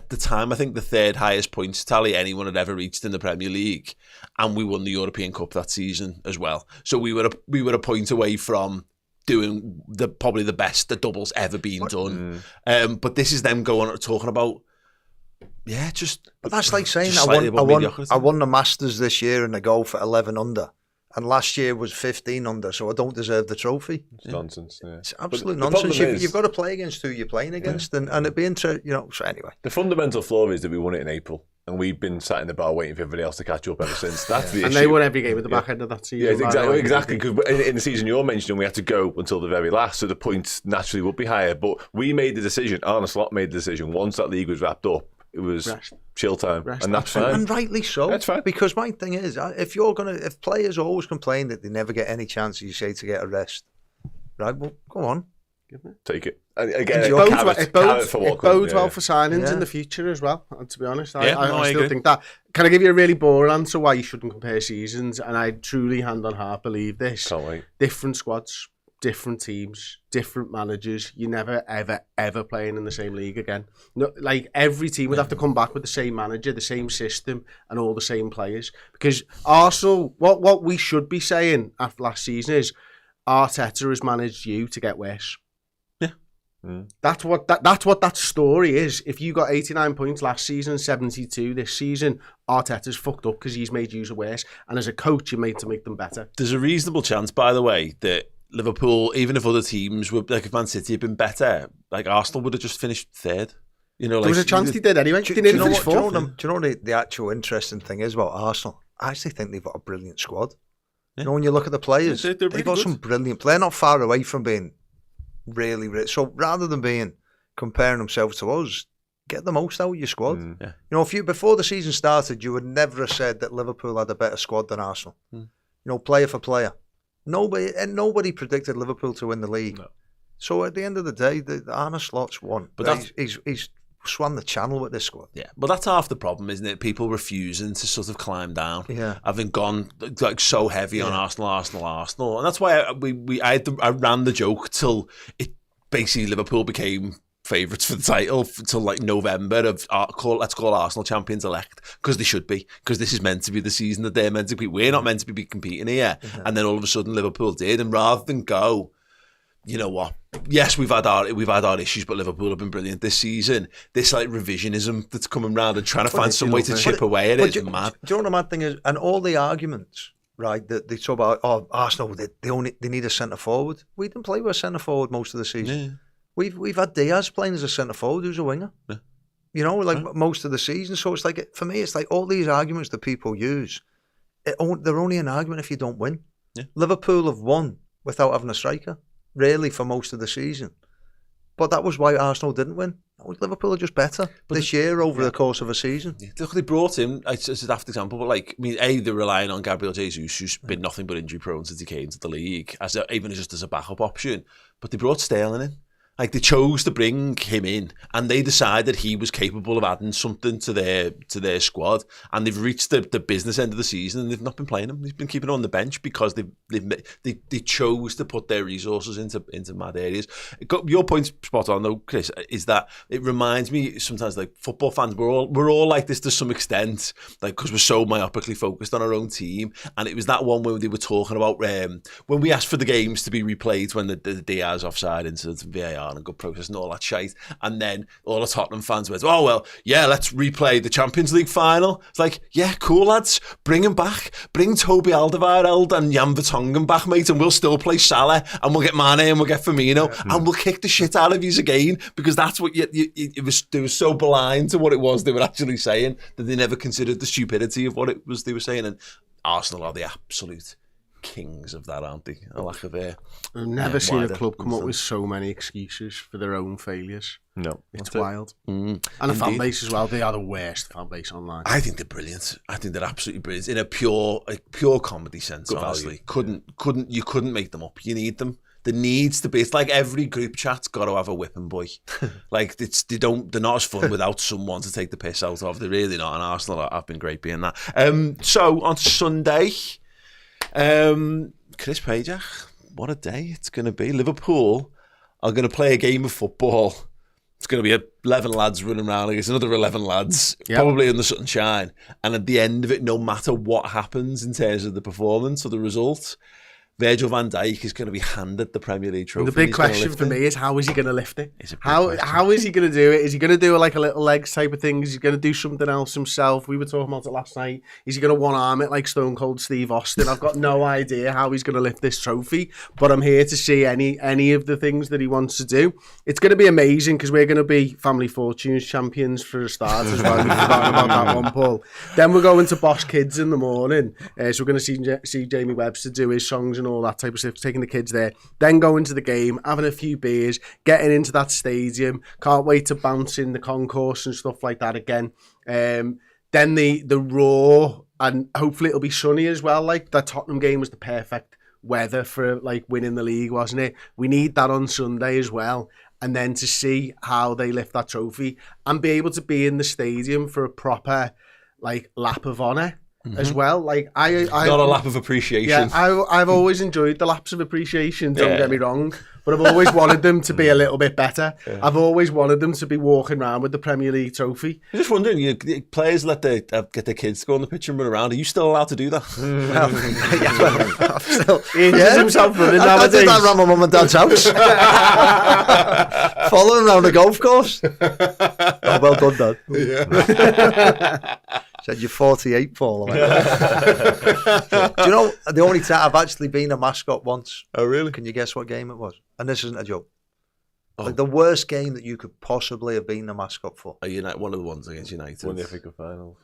S1: the time I think the third highest points tally anyone had ever reached in the Premier League, and we won the European Cup that season as well. So we were a point away from doing probably the best the double's ever been done. But this is them talking about
S2: But that's like saying I won the Masters this year in the golf at 11 under. And last year was 15 under, so I don't deserve the trophy.
S4: It's nonsense. Yeah.
S2: It's absolute nonsense. You've got to play against who you're playing against, and it'd be so anyway.
S4: The fundamental flaw is that we won it in April. and we've been sat in the bar waiting for everybody else to catch up ever since. That's the issue.
S3: And they won every game at the back end of that season.
S4: Yeah, exactly. Because in the season you're mentioning, we had to go until the very last, so the points naturally would be higher. But we made the decision, Arne Slot made the decision, once that league was wrapped up, it was chill time, and that's fine.
S2: And rightly so.
S4: That's fine.
S2: Because my thing is, if players always complain that they never get any chance, you say, to get a rest, right? Well, go on.
S4: Take it. And again,
S3: It bodes well for signings in the future as well. And to be honest, I still think that. Can I give you a really boring answer why you shouldn't compare seasons? And I truly, hand on heart, believe this.
S4: Can't wait.
S3: Different squads, different teams, different managers. You're never, ever playing in the same league again. No, like every team would have to come back with the same manager, the same system, and all the same players. Because Arsenal, what we should be saying after last season is Arteta has managed you to get worse. That's what that story is. If you got 89 points last season, 72 this season, Arteta's fucked up because he's made you worse. And as a coach, you're made to make them better.
S1: There's a reasonable chance, by the way, that Liverpool, even if other teams were, like if Man City had been better, like Arsenal would have just finished third. You know,
S3: there was a chance they did anyway.
S2: Do you know the actual interesting thing is about Arsenal? I actually think they've got a brilliant squad. Yeah. You know, when you look at the players, they've really got some brilliant players. They're not far away from being really. So rather than comparing themselves to us, get the most out of your squad.
S1: Yeah.
S2: You know, if before the season started, you would never have said that Liverpool had a better squad than Arsenal. You know, player for player. Nobody predicted Liverpool to win the league. No. So at the end of the day, the Arne Slot's won. But he's swam the channel with this squad.
S1: Yeah, but that's half the problem, isn't it? People refusing to sort of climb down.
S2: Yeah,
S1: having gone like so heavy on Arsenal, and that's why I ran the joke till it basically Liverpool became favourites for the title till like November of let's call Arsenal champions elect, because they should be, because this is meant to be the season that they're meant to be. We're not meant to be competing here, and then all of a sudden Liverpool did, and rather than go, you know what? Yes, we've had our issues, but Liverpool have been brilliant this season. This like revisionism that's coming round and trying to find some way to chip away at it is mad.
S2: Do you know what the mad thing is? And all the arguments, right, that they talk about, Arsenal, they need a centre forward. We didn't play with a centre forward most of the season. Yeah. We've had Diaz playing as a centre forward who's a winger. Yeah. You know, like most of the season. So it's like, for me, it's like all these arguments that people use, they're only an argument if you don't win. Yeah. Liverpool have won without having a striker, really, for most of the season. But that was why Arsenal didn't win. Liverpool are just better this year over the course of a season. Yeah.
S1: They brought him, it's a daft example, but like, I mean, they're relying on Gabriel Jesus, who's been nothing but injury prone since he came to the league, even just as a backup option. But they brought Sterling in. Like, they chose to bring him in, and they decided he was capable of adding something to their squad, and they've reached the business end of the season, and they've not been playing him. They've been keeping him on the bench because they chose to put their resources into mad areas. Your point's spot on though, Chris, is that it reminds me sometimes, like, football fans, we're all like this to some extent, like, because we're so myopically focused on our own team. And it was that one where they were talking about when we asked for the games to be replayed when the Diaz offside incident and VAR and good process and all that shite, and then all the Tottenham fans went, oh well, yeah, let's replay the Champions League final. It's like, yeah, cool lads, bring him back, bring Toby Alderweireld and Jan Vertonghen back, mate, and we'll still play Salah, and we'll get Mane and we'll get Firmino, and we'll kick the shit out of yous again, because that's what they were so blind to what it was they were actually saying that they never considered the stupidity of what it was they were saying. And Arsenal are the absolute kings of that, aren't they? A lack of air.
S3: I've never seen a club come up with so many excuses for their own failures.
S4: No,
S3: it's wild. And the fan base as well. They are the worst fan base online.
S1: I think they're brilliant. I think they're absolutely brilliant in a pure comedy sense. Good honestly, value. You couldn't make them up. You need them. There needs to be. It's like every group chat's got to have a whipping boy. Like they're not as fun without someone to take the piss out of. They're really not. And Arsenal have been great being that. So on Sunday. Chris Pajak, what a day it's going to be. Liverpool are going to play a game of football. It's going to be 11 lads running around against another 11 lads, probably in the sunshine. And at the end of it, no matter what happens in terms of the performance or the result, Virgil van Dijk is going to be handed the Premier League trophy.
S3: And the big question for me is, how is he going to lift it? How is he going to do it? Is he going to do like a little legs type of thing? Is he going to do something else himself? We were talking about it last night. Is he going to one-arm it like Stone Cold Steve Austin? I've got no idea how he's going to lift this trophy, but I'm here to see any of the things that he wants to do. It's going to be amazing because we're going to be Family Fortunes champions for a start as well. We've forgotten about that one, Paul. Then we're going to Boss Kids in the morning. So we're going to see Jamie Webster do his songs and all that type of stuff, taking the kids there, then going to the game, having a few beers, getting into that stadium, can't wait to bounce in the concourse and stuff like that again. Then the Raw, and hopefully it'll be sunny as well. Like that Tottenham game was the perfect weather for like winning the league, wasn't it? We need that on Sunday as well. And then to see how they lift that trophy and be able to be in the stadium for a proper like lap of honour. As well, like I
S1: not a lap of appreciation.
S3: Yeah, I've always enjoyed the laps of appreciation. Don't get me wrong, but I've always wanted them to be a little bit better. Yeah. I've always wanted them to be walking around with the Premier League trophy.
S1: I'm just wondering, players let get their kids to go on the pitch and run around. Are you still allowed to do that?
S3: He injures himself running nowadays.
S2: I did that around my mum and dad's house. Following around the golf course. Oh, well done, Dad. Yeah. Said you're 48, Paul. Do you know the only time I've actually been a mascot once?
S1: Oh, really?
S2: Can you guess what game it was? And this isn't a joke. Oh. Like the worst game that you could possibly have been a mascot for.
S1: United, one of the ones against United.
S4: Won the FA Cup finals.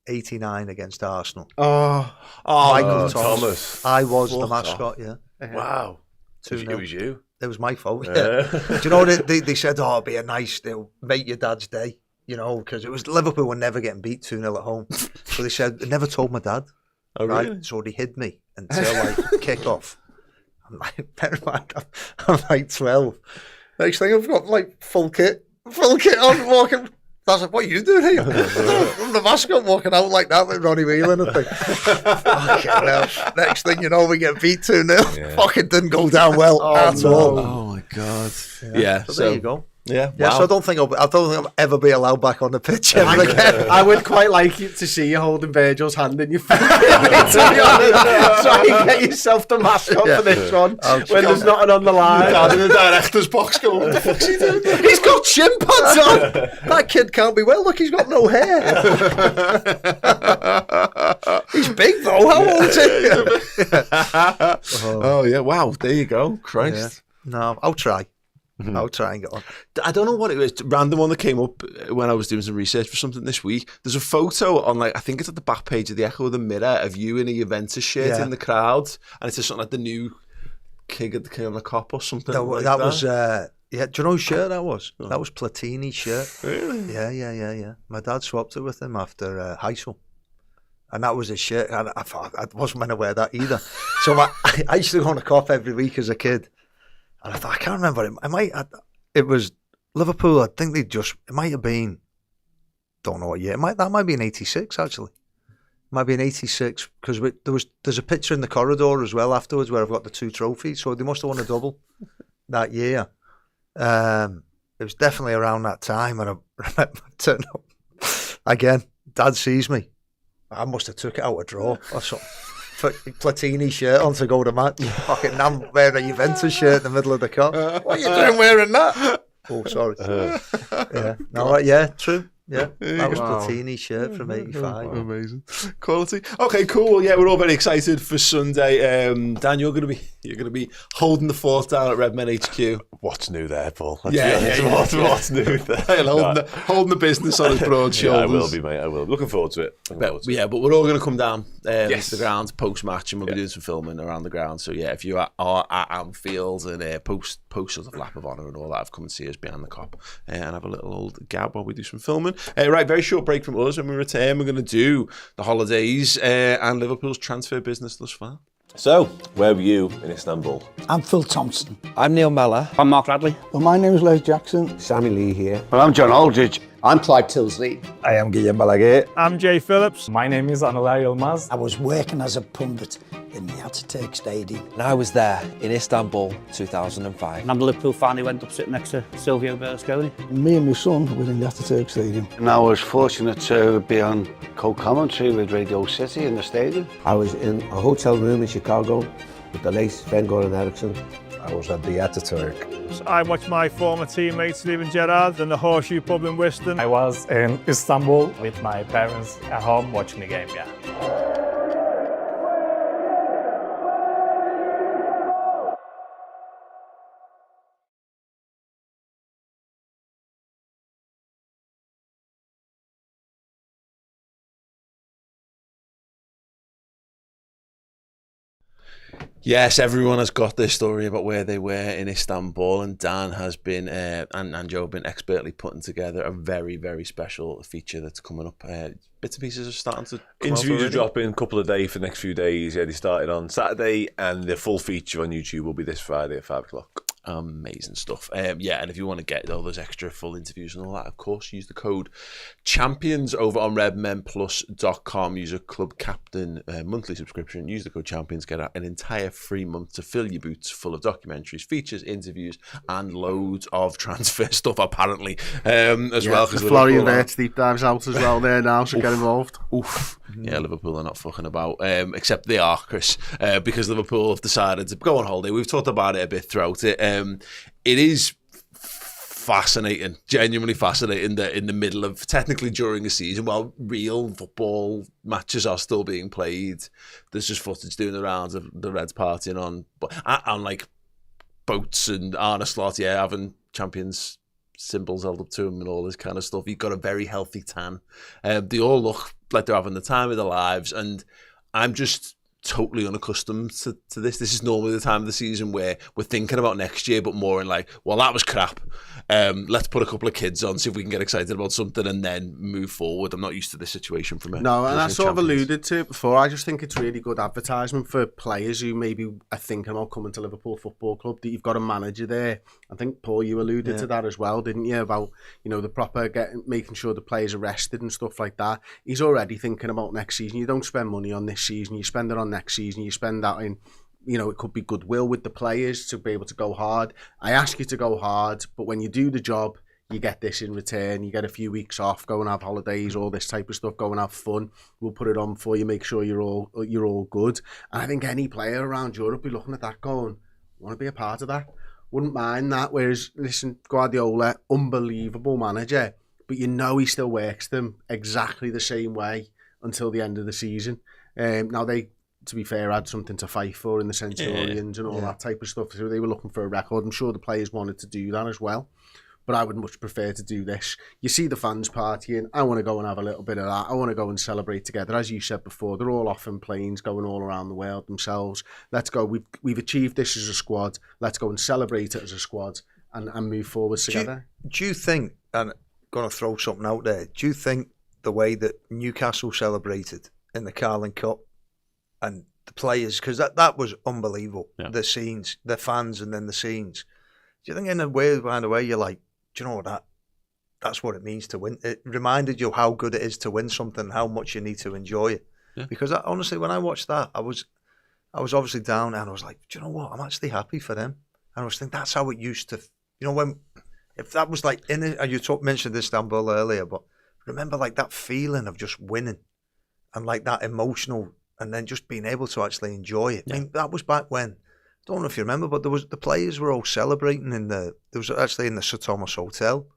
S2: 89 against Arsenal.
S3: Michael
S2: Thomas. I was the mascot. Yeah.
S4: Wow. It was you.
S2: It was my fault. Yeah. Do you know they said? Oh, it'll be a nice. They'll make your dad's day. You know, because it was Liverpool were never getting beat 2-0 at home. So they said, they never told my dad.
S1: Oh,
S2: right?
S1: Really?
S2: So he hid me until like kick off. I'm like 12. Next thing I've got like full kit on walking. I was like, what are you doing here? I'm the mascot walking out like that with Ronnie Whelan and thing. Fucking hell. Next thing you know, we get beat 2-0. Yeah. Fucking didn't go down well at all.
S1: Oh my God. Yeah.
S2: So there you go.
S1: Yeah,
S2: wow. So I don't think I'll ever be allowed back on the pitch ever again.
S3: I would quite like you to see you holding Virgil's hand in your face, to be honest. So you get yourself the mascot for this one when there's nothing on the line.
S1: Dad in the director's box going, what the fuck's he doing?
S2: He's got shin pads on. That kid can't be well. Look, he's got no hair. He's big though. How old is he?
S1: Oh yeah, wow. There you go. Christ.
S2: Yeah. No, I'll try. I'll try and get on.
S1: I don't know what it was. Random one that came up when I was doing some research for something this week. There's a photo on, like, I think it's at the back page of the Echo of the Mirror of you in a Juventus shirt in the crowd, and it says something like the new King of the Cop or something.
S2: That was. Do you know whose shirt that was? Oh. That was Platini's shirt.
S1: Really?
S2: Yeah. My dad swapped it with him after high school. And that was his shirt. And I thought I wasn't meant to wear that either. So I used to go on a Cop every week as a kid. And I thought, I can't remember it. It was Liverpool. I think it might have been, don't know what year. That might be in 86, actually. It might be in 86, because there's a picture in the corridor as well afterwards where I've got the 2 trophies. So they must have won a double that year. It was definitely around that time. And I remember turning up again. Dad sees me. I must have took it out of a drawer or something. Platini shirt on to go to match. Fucking I'm wearing a Juventus shirt in the middle of the cup. What are you doing wearing that? Oh, sorry. Yeah. No, right, yeah, true. Yeah, that was Platini's shirt from 85.
S1: Amazing quality. Okay, cool. Well, yeah, we're all very excited for Sunday. Dan, you're gonna be holding the fort down at Redmen HQ.
S4: What's new there, Paul?
S1: What's new there? Holding the business on his broad shoulders.
S4: I will be, mate. I will. Looking forward to it.
S1: But we're all going to come down to the ground post-match, and we'll be doing some filming around the ground. So yeah, if you are at Anfield and post sort of lap of honour and all that, come and see us behind the Cop and have a little old gab while we do some filming. Right, very short break from us. When we return, we're going to do the holidays and Liverpool's transfer business thus far.
S4: So, where were you in Istanbul?
S5: I'm Phil Thompson.
S6: I'm Neil Mellor.
S7: I'm Mark Bradley.
S5: Well, my name is Les Jackson.
S6: Sammy Lee here.
S7: Well, I'm John Aldridge.
S6: I'm Clive Tilsley.
S8: I am Guillaume Balaguer.
S9: I'm Jay Phillips.
S10: My name is Anulay Yilmaz.
S5: I was working as a pundit in the Atatürk Stadium.
S6: And I was there in Istanbul 2005.
S7: And I'm a Liverpool fan who went up sitting next to Silvio Berlusconi.
S5: Me and my son were in the Atatürk Stadium.
S8: And I was fortunate to be on co-commentary with Radio City in the stadium.
S9: I was in a hotel room in Chicago with the late Sven-Göran Eriksson.
S10: I was at the Atatürk.
S11: I watched my former teammate Steven Gerrard in the Horseshoe pub in Wiston.
S12: I was in Istanbul with my parents at home watching the game, yeah.
S1: Yes, everyone has got their story about where they were in Istanbul, and Dan has been, and Joe have been expertly putting together a very, very special feature that's coming up. Bits and pieces are starting to come
S4: Interviews
S1: out
S4: are dropping a couple of days for the next few days. Yeah, they started on Saturday, and the full feature on YouTube will be this Friday at 5 o'clock.
S1: Amazing stuff. Yeah, and if you want to get all those extra full interviews and all that, of course, use the code CHAMPIONS over on redmenplus.com. Use a Club Captain monthly subscription. Use the code CHAMPIONS. Get an entire free month to fill your boots full of documentaries, features, interviews, and loads of transfer stuff, apparently, as well.
S3: The Florian Wirtz deep dives out as well there now, so get involved.
S1: Oof. Yeah, Liverpool are not fucking about, except they are, Chris, because Liverpool have decided to go on holiday. We've talked about it a bit throughout it. It is fascinating, genuinely fascinating, that in the middle of, technically during a season, while real football matches are still being played, there's just footage doing the rounds of the Reds partying on like boats, and Arne Slot, having Champions symbols held up to him and all this kind of stuff. You've got a very healthy tan. They all look like they're having the time of their lives, and I'm just totally unaccustomed to this. This is normally the time of the season where we're thinking about next year, but more in like, well, that was crap. Let's put a couple of kids on, see if we can get excited about something, and then move forward. I'm not used to this situation from it.
S3: No, and I sort of alluded to it before. I just think it's really good advertisement for players who maybe are thinking about coming to Liverpool Football Club, that you've got a manager there. I think, Paul, you alluded to that as well, didn't you? About, the proper making sure the players are rested and stuff like that. He's already thinking about next season. You don't spend money on this season, you spend it on next season. You spend that in, it could be goodwill with the players to be able to go hard. I ask you to go hard, but when you do the job, you get this in return. You get a few weeks off, go and have holidays, all this type of stuff, go and have fun. We'll put it on for you, make sure you're all good. And I think any player around Europe be looking at that going, want to be a part of that. Wouldn't mind that. Whereas, listen, Guardiola, unbelievable manager, but he still works them exactly the same way until the end of the season. Now they, to be fair, had something to fight for in the Centurions and all that type of stuff. So they were looking for a record. I'm sure the players wanted to do that as well. But I would much prefer to do this. You see the fans partying. I want to go and have a little bit of that. I want to go and celebrate together. As you said before, they're all off in planes, going all around the world themselves. Let's go. We've achieved this as a squad. Let's go and celebrate it as a squad and move forward together.
S2: Do you think, and I'm going to throw something out there, do you think the way that Newcastle celebrated in the Carling Cup and the players, because that was unbelievable, the scenes, the fans, and then the scenes. Do you think in a way, you're like, do you know what, that's what it means to win? It reminded you how good it is to win something, how much you need to enjoy it. Yeah. Because honestly, when I watched that, I was obviously down, and I was like, do you know what, I'm actually happy for them. And I was thinking, that's how it used to, if that was like in it, and you mentioned Istanbul earlier, but remember like that feeling of just winning and like that emotional, and then just being able to actually enjoy it. Yeah. I mean, that was back when, I don't know if you remember, but the players were all celebrating there was actually in the Sir Thomas Hotel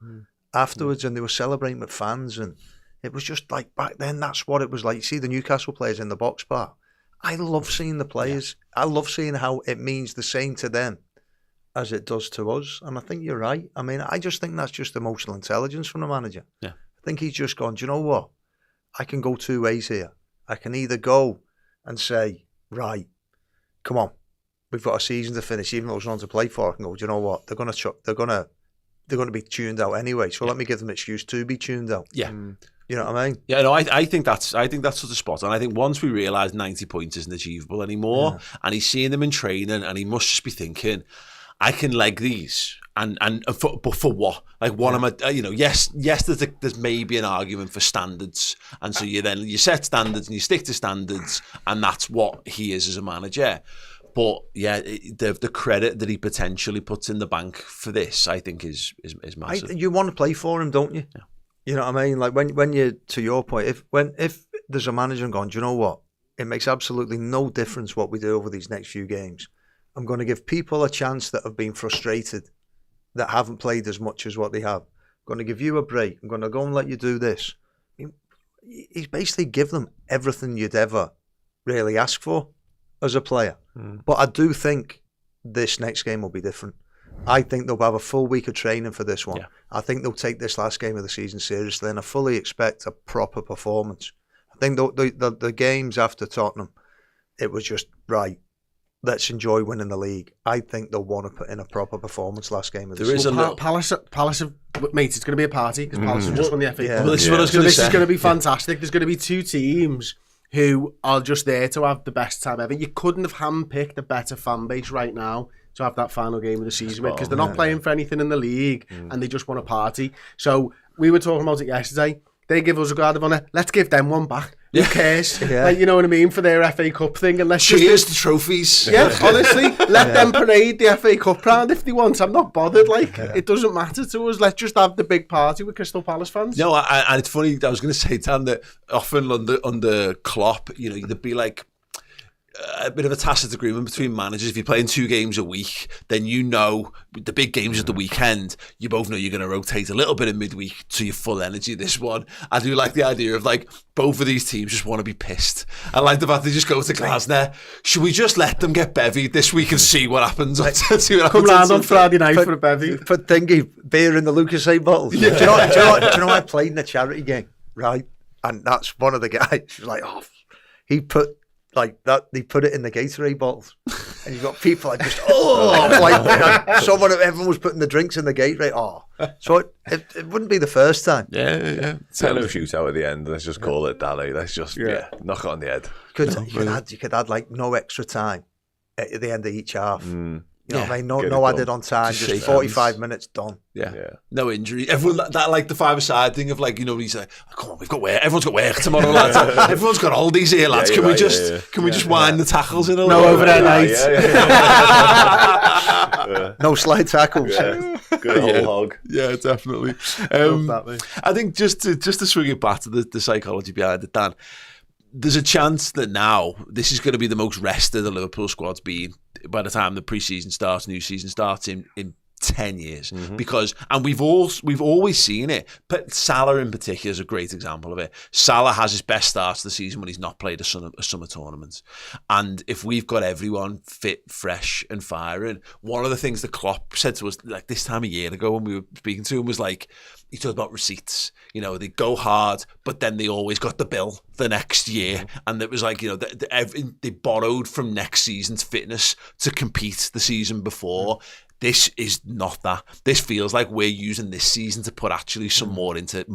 S2: afterwards, and they were celebrating with fans, and it was just like back then, that's what it was like. You see the Newcastle players in the box bar. I love seeing the players. Yeah. I love seeing how it means the same to them as it does to us. And I think you're right. I mean, I just think that's just emotional intelligence from the manager. Yeah. I think he's just gone, do you know what? I can go two ways here. I can either go and say, right, come on, we've got a season to finish, even though it's not to play for. I can go, do you know what? They're gonna be tuned out anyway. So let me give them an excuse to be tuned out.
S1: Yeah.
S2: You know what I mean?
S1: Yeah, no, I think that's sort of spot on. I think once we realise 90 points isn't achievable anymore, and he's seeing them in training, and he must just be thinking, I can leg these, but for what? Like, what am I? Yes. There's maybe an argument for standards, and so you set standards and you stick to standards, and that's what he is as a manager. But yeah, the credit that he potentially puts in the bank for this, I think, is massive.
S2: You want to play for him, don't you? Yeah. You know what I mean? Like when you, to your point, if there's a manager going, do you know what? It makes absolutely no difference what we do over these next few games. I'm going to give people a chance that have been frustrated, that haven't played as much as what they have. I'm going to give you a break. I'm going to go and let you do this. He's basically give them everything you'd ever really ask for as a player. But I do think this next game will be different. I think they'll have a full week of training for this one. Yeah. I think they'll take this last game of the season seriously, and I fully expect a proper performance. I think the games after Tottenham, it was just, right, let's enjoy winning the league. I think they'll want to put in a proper performance last game of the season.
S3: Palace, mate, it's going to be a party because Palace have just won the FA Cup.
S1: Yeah. Well, this is what I was going to say.
S3: This is going to be fantastic. There's going to be two teams who are just there to have the best time ever. You couldn't have handpicked a better fan base right now to have that final game of the season with, because they're not playing for anything in the league and they just want a party. So we were talking about it yesterday. They give us a guard of honour. Let's give them one back. Who cares? Like, you know what I mean? For their FA Cup thing. And let's
S1: cheers to trophies.
S3: Yeah, honestly. Let them parade the FA Cup round if they want. I'm not bothered. Like, it doesn't matter to us. Let's just have the big party with Crystal Palace fans.
S1: No, and it's funny. I was going to say, Dan, that often under Klopp, there'd be like a bit of a tacit agreement between managers. If you're playing 2 games a week, then the big games at the weekend, you both know you're going to rotate a little bit in midweek to your full energy. This one, I do like the idea of like both of these teams just want to be pissed. I like the fact they just go to Glasgow. Should we just let them get bevied this week and see what happens?
S3: Come round on Friday night for a bevy.
S2: Put beer in the Lucasade bottles. Yeah. Do you know I played in a charity game, right? And that's one of the guys who's like, he put like that, they put it in the Gatorade bottles, and you've got people like just everyone was putting the drinks in the Gatorade. So it wouldn't be the first time.
S1: Yeah.
S4: Tell them shootout at the end. Let's just call it Dally. Let's just knock it on the head.
S2: You could add like no extra time at the end of each half. You know what I mean? No added on time, just 45 minutes done.
S1: Yeah. No injury. Everyone, that like the five-a-side thing of like, he's like, come on, we've got work. Everyone's got work tomorrow, lads. Everyone's got holidays here, lads. Can we just wind the tackles in a little?
S3: No overnight nights.
S2: No slide tackles.
S4: Yeah. Good old hog.
S1: Yeah, definitely. I think just to swing it back to the psychology behind it, Dan, there's a chance that now this is going to be the most rested the Liverpool squad's been by the time the pre-season starts, new season starts in 10 years. Because, and we've always seen it, but Salah in particular is a great example of it. Salah has his best start to the season when he's not played a summer tournament. And if we've got everyone fit, fresh and firing, one of the things that Klopp said to us like this time a year ago when we were speaking to him was like, he talked about receipts. They go hard, but then they always got the bill the next year. And it was like, they borrowed from next season's fitness to compete the season before. This is not that. This feels like we're using this season to put actually some more into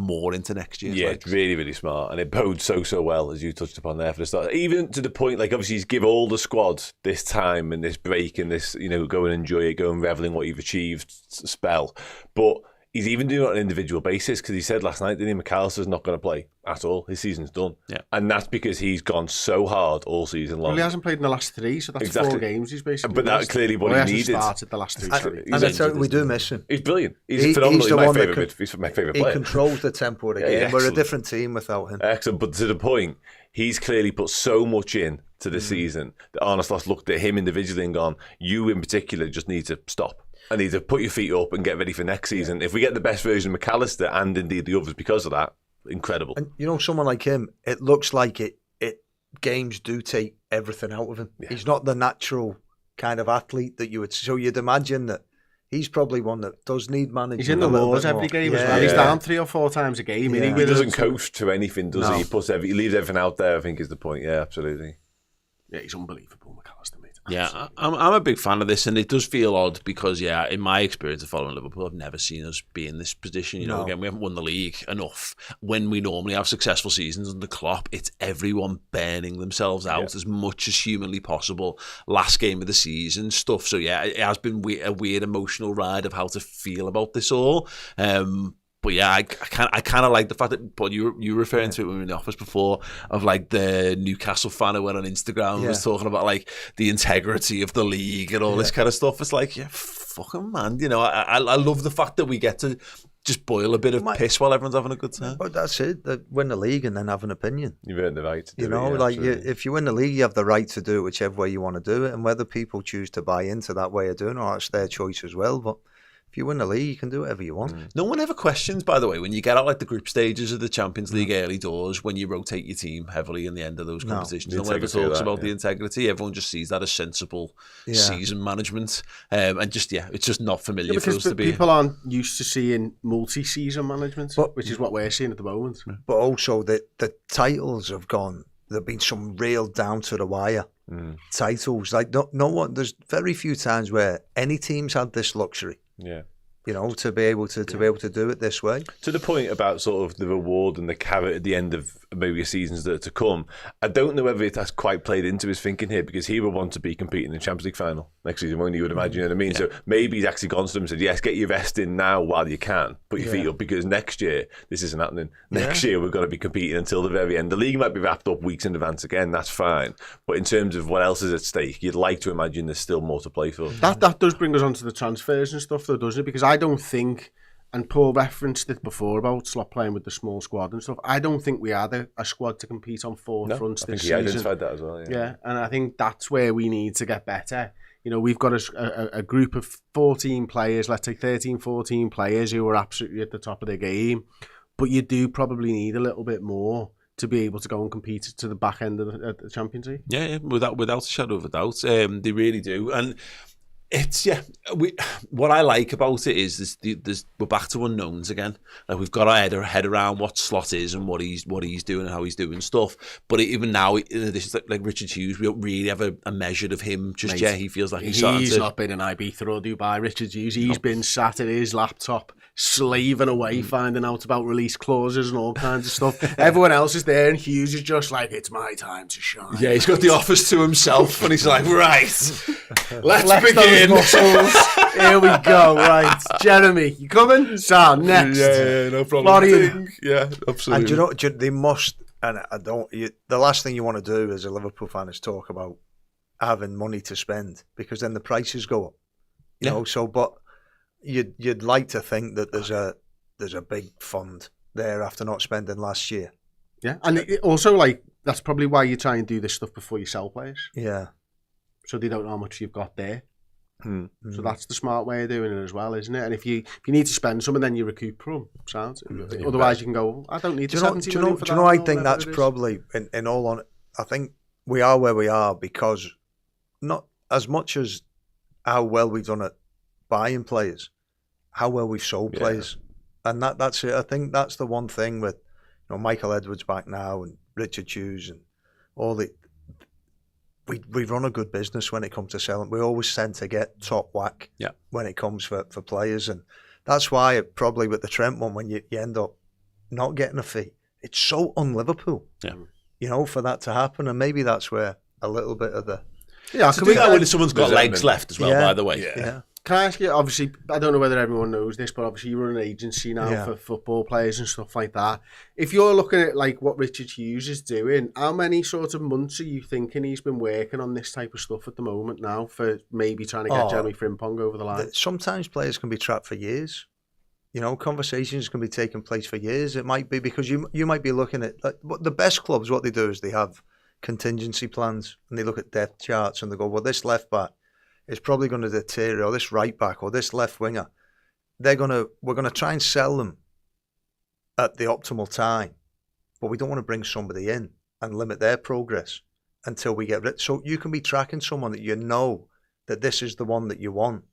S1: next year.
S4: Yeah, it's really, really smart. And it bodes so well, as you touched upon there for the start. Even to the point, like, obviously, he's give all the squad this time and this break and this, go and enjoy it, go and revel in what you've achieved spell. But he's even doing it on an individual basis, because he said last night, didn't he, McAllister's not going to play at all. His season's done. Yeah. And that's because he's gone so hard all season long.
S3: Well, he hasn't played in the last 3, so that's 4 games he's basically
S4: But that's clearly what he needed.
S3: He hasn't started the last 2.
S2: And we do miss him.
S4: He's brilliant. He's phenomenal. He's my favourite player.
S2: He controls the tempo of the game. We're a different team without him.
S4: Excellent. But to the point, he's clearly put so much in to the season that Arne Slot's looked at him individually and gone, you in particular just need to stop. I need to put your feet up and get ready for next season. If we get the best version of McAllister and indeed the others because of that, incredible.
S2: And someone like him, it looks like it games do take everything out of him. Yeah. He's not the natural kind of athlete that you would. So you'd imagine that he's probably one that does need management.
S3: He's in the laws every game as well. He's down 3 or 4 times a game.
S4: Yeah. He doesn't coast to anything, does he? He leaves everything out there, I think is the point. Yeah, absolutely.
S3: Yeah, he's unbelievable, McAllister, mate.
S1: Yeah, I'm a big fan of this, and it does feel odd because, in my experience of following Liverpool, I've never seen us be in this position. You know, again, we haven't won the league enough. When we normally have successful seasons under Klopp, it's everyone burning themselves out as much as humanly possible. Last game of the season stuff. So it has been a weird emotional ride of how to feel about this all. But I kind of like the fact that, Paul, you were referring to it when we were in the office before, of like the Newcastle fan who went on Instagram and was talking about like the integrity of the league and all this kind of stuff. It's like, fucking man, you know, I love the fact that we get to just boil a bit of piss while everyone's having a good time.
S2: But that's it. Win the league and then have an opinion.
S4: You've earned the right to do
S2: it. If you win the league, you have the right to do it whichever way you want to do it. And whether people choose to buy into that way of doing it, that's their choice as well. But if you win the league, you can do whatever you want.
S1: No one ever questions, by the way, when you get out like the group stages of the Champions League early doors, when you rotate your team heavily in the end of those competitions. No one ever talks about the integrity. Everyone just sees that as sensible season management. And just, it's just not familiar for us to be.
S3: People aren't used to seeing multi-season management, which is what we're seeing at the moment.
S2: But also the titles have gone, there have been some real down to the wire titles. Like no one, there's very few times where any team's had this luxury.
S4: Yeah.
S2: You know, to be able to do it this way.
S4: To the point about sort of the reward and the carrot at the end of maybe seasons that are to come, I don't know whether it has quite played into his thinking here, because he would want to be competing in the Champions League final next season, won't you would imagine, you know what I mean? So maybe he's actually gone to them and said, yes, get your rest in now while you can, put your feet up, because next year, this isn't happening. Next year, we're going to be competing until the very end. The league might be wrapped up weeks in advance again, that's fine. But in terms of what else is at stake, you'd like to imagine there's still more to play for.
S3: That does bring us on to the transfers and stuff, though, doesn't it? Because I don't think, and Paul referenced it before about Slot playing with the small squad and stuff, I don't think we had a squad to compete on four fronts this season.
S4: I think he identified that as well.
S3: Yeah, and I think that's where we need to get better. You know, we've got a group of 14 players, let's say 13, 14 players who are absolutely at the top of their game, but you do probably need a little bit more to be able to go and compete to the back end of the Champions League.
S1: Yeah, without a shadow of a doubt. They really do. And it's what I like about it is we're back to unknowns again. Like, we've got our head around what Slot is and what he's doing and how he's doing stuff. But even now, in addition, like Richard Hughes, we don't really have a measure of him just yet. He feels like he's
S3: not been in Ibiza or Dubai. Richard Hughes, he's been sat at his laptop slaving away, finding out about release clauses and all kinds of stuff. Everyone else is there, and Hughes is just like, it's my time to shine.
S1: Yeah, he's got the office to himself, and he's like, right, let's begin.
S3: Muscles. Here we go. Right, Jeremy, you coming? Sam, next.
S1: Yeah, no problem. Yeah, absolutely.
S2: And you know, they must. And I don't. The last thing you want to do as a Liverpool fan is talk about having money to spend, because then the prices go up. You know. So, but you'd like to think that there's a big fund there after not spending last year.
S3: Yeah, and it also, like, that's probably why you try and do this stuff before you sell players.
S2: Yeah. So
S3: they don't know how much you've got there. So that's the smart way of doing it as well, isn't it? And if you need to spend some, and then you recoup from sounds. Otherwise, you can go, I don't need to. Do you know?
S2: I think that's probably in all on. I think we are where we are because not as much as how well we've done at buying players, how well we've sold players, and that's it. I think that's the one thing with, you know, Michael Edwards back now and Richard Hughes and all the. We run a good business when it comes to selling. We always tend to get top whack when it comes for players. And that's why probably with the Trent one, when you end up not getting a fee, it's so un-Liverpool, you know, for that to happen. And maybe that's where a little bit of the...
S1: Yeah, can we go when someone's got legs left as well, by the way.
S2: Yeah.
S3: Can I ask you, obviously, I don't know whether everyone knows this, but obviously you run an agency now for football players and stuff like that. If you're looking at like what Richard Hughes is doing, how many sort of months are you thinking he's been working on this type of stuff at the moment now for maybe trying to get Jeremy Frimpong over the line?
S2: Sometimes players can be trapped for years. You know, conversations can be taking place for years. It might be because you might be looking at, like, the best clubs, what they do is they have contingency plans and they look at depth charts and they go, well, this left back is probably going to deteriorate, or this right back, or this left winger. We're going to try and sell them at the optimal time, but we don't want to bring somebody in and limit their progress until we get rid. So you can be tracking someone that you know that this is the one that you want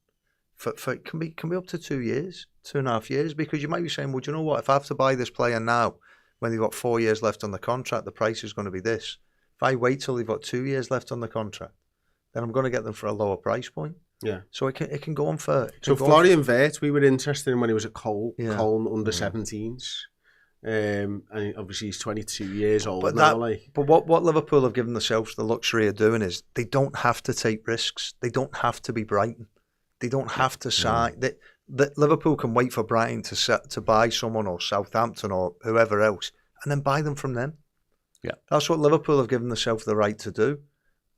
S2: for it can be up to 2 years, 2.5 years, because you might be saying, well, do you know what? If I have to buy this player now, when they've got 4 years left on the contract, the price is going to be this. If I wait till they've got 2 years left on the contract, then I'm going to get them for a lower price point.
S3: Yeah.
S2: So it can go on for...
S3: So Florian Wirtz, we were interested in when he was at Cole,
S2: Yeah.
S3: Colne under 17s. And obviously he's 22 years old
S2: But
S3: now. Like.
S2: But what Liverpool have given themselves the luxury of doing is they don't have to take risks. They don't have to be Brighton. They don't have to sign... That Liverpool can wait for Brighton to buy someone, or Southampton or whoever else, and then buy them from them.
S1: Yeah.
S2: That's what Liverpool have given themselves the right to do,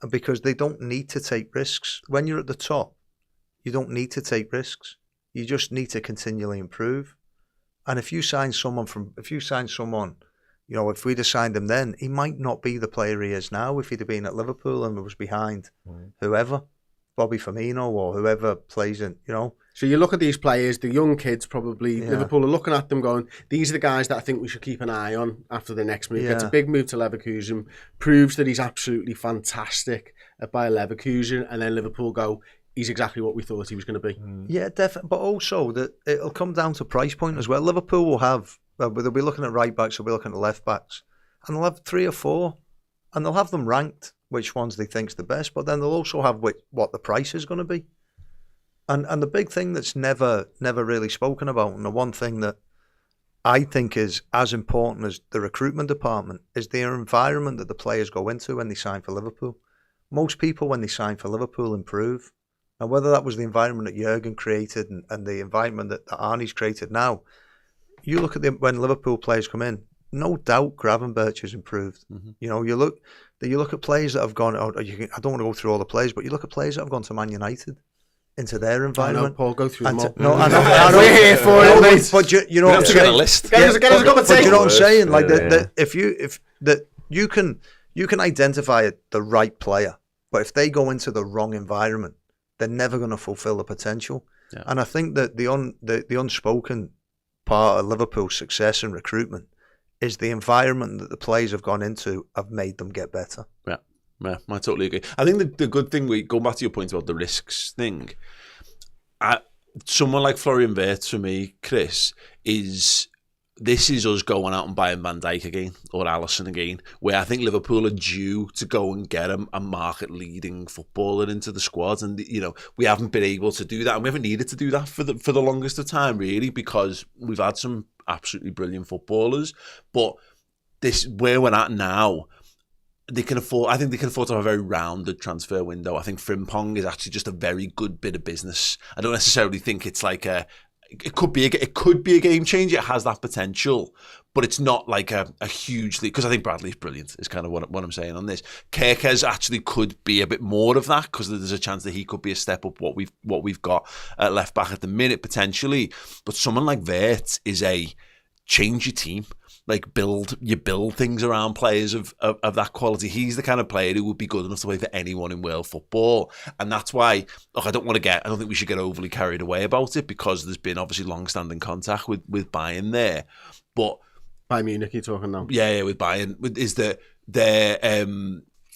S2: and because they don't need to take risks. When you're at the top, you don't need to take risks. You just need to continually improve. And if you sign someone, you know, if we'd have signed him then, he might not be the player he is now if he'd have been at Liverpool and was behind whoever, Bobby Firmino or whoever plays in, you know.
S3: So you look at these players, the young kids probably, Liverpool are looking at them going, these are the guys that I think we should keep an eye on after the next move. Gets a big move to Leverkusen, proves that he's absolutely fantastic at Bayer Leverkusen, and then Liverpool go, he's exactly what we thought he was going to be.
S2: Yeah, definitely. But also that it'll come down to price point as well. Liverpool will have, they'll be looking at right backs, they'll be looking at left backs, and they'll have 3 or 4, and they'll have them ranked, which ones they think's the best, but then they'll also have what the price is going to be. And the big thing that's never really spoken about, and the one thing that I think is as important as the recruitment department, is the environment that the players go into when they sign for Liverpool. Most people, when they sign for Liverpool, improve. And whether that was the environment that Jurgen created and the environment that Arnie's created now, you look at when Liverpool players come in, no doubt Gravenberch has improved. You know, you look at players that have gone, I don't want to go through all the players, but you look at players that have gone to Man United, into their environment.
S3: I know, Paul, go through them all.
S2: No, I know.
S3: We're here for it, mate.
S2: But you know what I'm saying?
S1: Get a list.
S3: Get us a cup of tea.
S2: But you know what I'm saying? Like that you can identify the right player, but if they go into the wrong environment, they're never going to fulfill the potential. Yeah. And I think that the unspoken part of Liverpool's success and recruitment is the environment that the players have gone into have made them get better.
S1: Yeah. Yeah, I totally agree. I think the good thing, going back to your point about the risks thing, someone like Florian Wirtz for me, Chris, is us going out and buying Van Dijk again or Alisson again, where I think Liverpool are due to go and get a market-leading footballer into the squad, and you know we haven't been able to do that, and we haven't needed to do that for the longest of time, really, because we've had some absolutely brilliant footballers, but this where we're at now. I think they can afford to have a very rounded transfer window. I think Frimpong is actually just a very good bit of business. I don't necessarily think it's like it could be a game changer. It has that potential, but it's not like a hugely, because I think Bradley's brilliant is kind of what I'm saying on this. Kerkez actually could be a bit more of that, because there's a chance that he could be a step up what we've got at left back at the minute potentially. But someone like Wirtz is a change your team. Like you build things around players of that quality. He's the kind of player who would be good enough to play for anyone in world football. And that's why, look, I don't think we should get overly carried away about it, because there's been obviously long-standing contact with Bayern there. But
S3: Bayern Munich, you're talking now?
S1: Yeah, with Bayern. Is that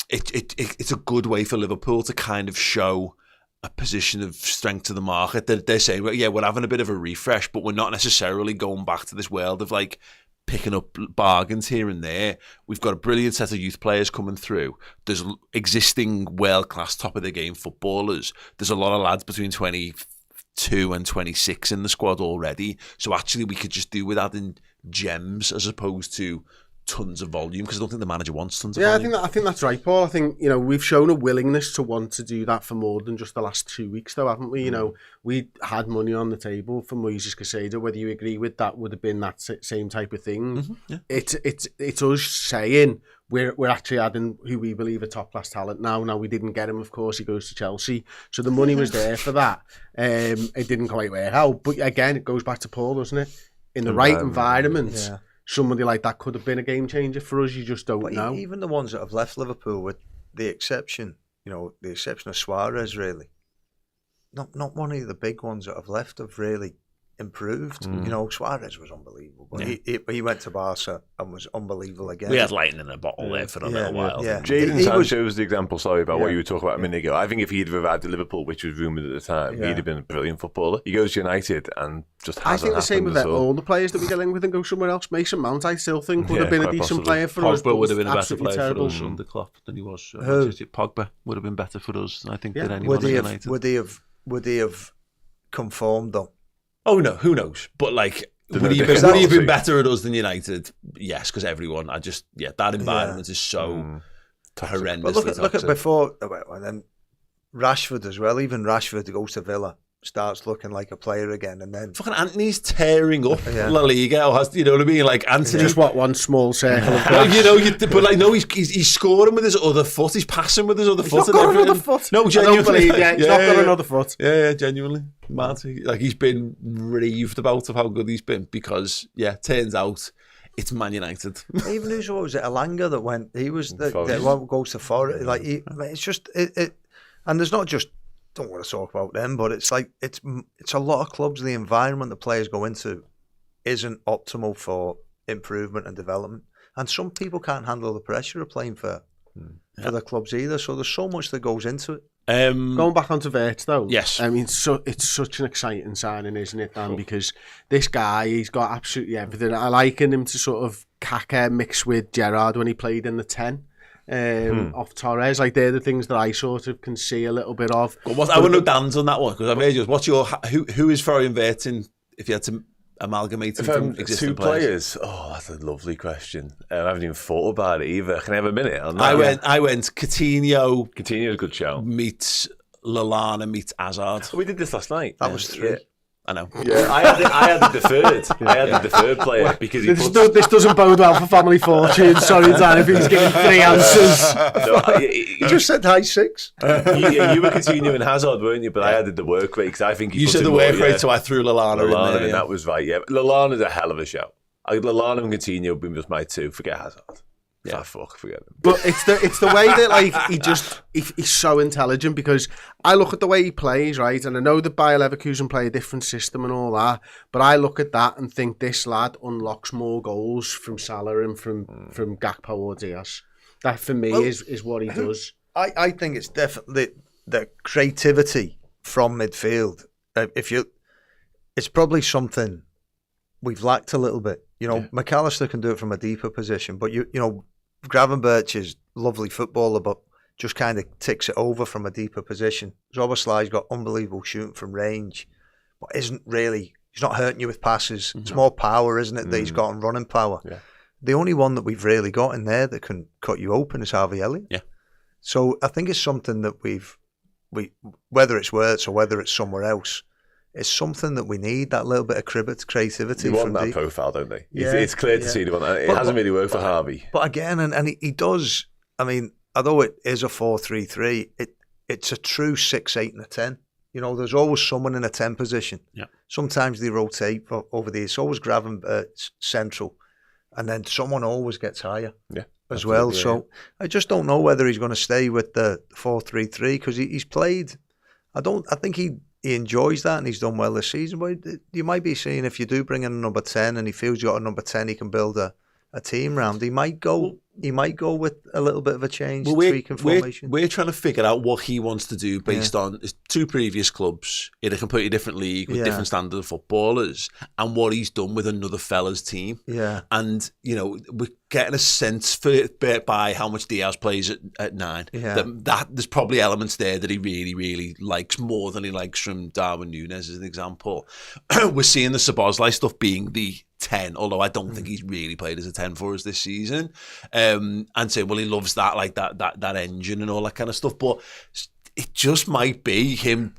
S1: it's a good way for Liverpool to kind of show a position of strength to the market. They're saying, well, yeah, we're having a bit of a refresh, but we're not necessarily going back to this world of like picking up bargains here and there. We've got a brilliant set of youth players coming through. There's existing world-class top-of-the-game footballers. There's a lot of lads between 22 and 26 in the squad already. So actually we could just do with adding gems as opposed to tons of volume, because I don't think the manager wants tons of volume.
S3: I think that's right, Paul. I think, you know, we've shown a willingness to want to do that for more than just the last 2 weeks, though, haven't we? You know, we had money on the table for Moises Caicedo. Whether you agree with that would have been that same type of thing. Yeah. It's us saying we're actually adding who we believe are top class talent now. Now, we didn't get him, of course. He goes to Chelsea, so the money was there for that. It didn't quite work out, but again, it goes back to Paul, doesn't it? In the right environment. Yeah. Somebody like that could have been a game changer for us. You just don't know.
S2: Even the ones that have left Liverpool, with the exception of Suarez, really. Not one of the big ones that have left have really improved.
S1: Mm.
S2: You know, Suarez was unbelievable, but he went to Barca and was unbelievable again.
S1: We had lightning in a bottle there for a little while.
S2: Yeah.
S4: Jadon
S2: He was-
S4: Sancho was the example, about what you were talking about a minute ago. I think if he'd have arrived at Liverpool, which was rumoured at the time, he'd have been a brilliant footballer. He goes to United and just hasn't
S3: I think the same with
S4: happened at all.
S3: all the players that we get in with and go somewhere else. Mason Mount, I still think, would
S4: Yeah,
S3: have been a
S4: quite
S3: decent
S4: possibly.
S3: player for us.
S1: Pogba would have been a better
S3: absolutely
S1: player
S3: terrible.
S1: for us under Klopp than he was.
S2: Who?
S1: Pogba would have been better for us, I think,
S3: Yeah.
S1: than anyone
S2: Would
S1: at
S2: he
S1: United.
S2: would he have conformed though?
S1: Oh no, who knows? But like,
S4: There's
S1: would
S4: no
S1: he have been
S4: difficulty.
S1: better at us than United? Yes, because everyone. That environment is so horrendously
S2: But look at
S1: toxic.
S2: before, and then Rashford as well. Even Rashford goes to Villa, starts looking like a player again, and then
S1: Fucking Anthony's tearing up La Liga, or has, you know what I mean? Like Anthony,
S3: Just one small circle of
S1: like,
S3: glass.
S1: you know, but like, no, he's scoring with his other foot. He's passing with his other foot.
S3: He's not got
S1: and everything.
S3: another foot.
S1: No,
S3: I don't
S1: genuinely,
S3: believe, he's not got another foot.
S1: Yeah, genuinely, mad. Like he's been raved about of how good he's been because, turns out it's Man United.
S2: even what was it, Elanga that went? He was that goes to Forest. Like it's just it, and there's not just. Don't want to talk about them, but it's like it's a lot of clubs. The environment the players go into isn't optimal for improvement and development, and some people can't handle the pressure of playing for the clubs either. So there's so much that goes into it.
S3: Going back onto Wirtz though,
S1: yes,
S3: I mean, it's such an exciting signing, isn't it, Dan? Because this guy, he's got absolutely everything. I liken him to sort of Kaka mixed with Gerrard when he played in the 10. Off Torres, like they're the things that I sort of can see a little bit of.
S1: I want to know Dan's on that one because I'm ages. What's your who is Florian Wirtz in if you had to amalgamate him from existing
S4: two players? Oh, that's a lovely question. I haven't even thought about it either. Can I have a minute on that?
S1: I went Coutinho.
S4: Coutinho's a good shout.
S1: Meets Lallana meets Hazard.
S4: We did this last night.
S2: That was 3.
S1: Yeah. I know.
S4: Yeah, I had the deferred. I had the deferred player because
S3: this doesn't bode well for family fortune. Sorry, Dan, if he's giving 3 answers.
S4: No,
S2: You just said high 6.
S4: you were Coutinho and Hazard, weren't you? But I added the work rate because I think
S1: you said the work rate, so I threw Lallana in there.
S4: And that was right. Yeah, Lallana's a hell of a shout. Lallana and Coutinho have been just my 2. Forget Hazard. Yeah, forget him.
S3: But it's the way that like he's so intelligent because I look at the way he plays, right, and I know that Bayer Leverkusen play a different system and all that, but I look at that and think this lad unlocks more goals from Salah and from Gakpo or Diaz. That for me is what he does.
S2: I think it's definitely the creativity from midfield. It's probably something we've lacked a little bit. You know, McAllister can do it from a deeper position, but you know, Gravenberch is lovely footballer, but just kind of ticks it over from a deeper position. Zoboslai's got unbelievable shooting from range, but he's not hurting you with passes. It's more power, isn't it, that he's got and running power.
S4: Yeah.
S2: The only one that we've really got in there that can cut you open is Harvey Elliott.
S1: Yeah.
S2: So I think it's something that we whether it's Wirtz or whether it's somewhere else, it's something that we need, that little bit of creativity.
S4: They want that profile, don't they?
S2: Yeah,
S4: it's clear to see they want that. It hasn't really worked for Harvey.
S2: But again, and he does, I mean, although it is a 4-3-3, it's a true 6, 8 and a 10. You know, there's always someone in a 10 position.
S1: Yeah.
S2: Sometimes they rotate over the, it's always Gravenberch central, and then someone always gets higher as well.
S4: Yeah.
S2: So I just don't know whether he's going to stay with the 4-3-3 because he's played. I think he enjoys that and he's done well this season. But you might be seeing if you do bring in a number 10 and he feels you got a number 10, he can build a team round. He might go with a little bit of a change, tweaking formation.
S1: We're trying to figure out what he wants to do based on his 2 previous clubs in a completely different league with different standard of footballers and what he's done with another fella's team.
S2: Yeah.
S1: And, you know, we're getting a sense for it by how much Diaz plays at 9.
S2: Yeah.
S1: That there's probably elements there that he really, really likes more than he likes from Darwin Núñez as an example. We're seeing the Szoboszlai stuff being the 10, although I don't think he's really played as a 10 for us this season. And say, well, he loves that, like that engine and all that kind of stuff. But it just might be him.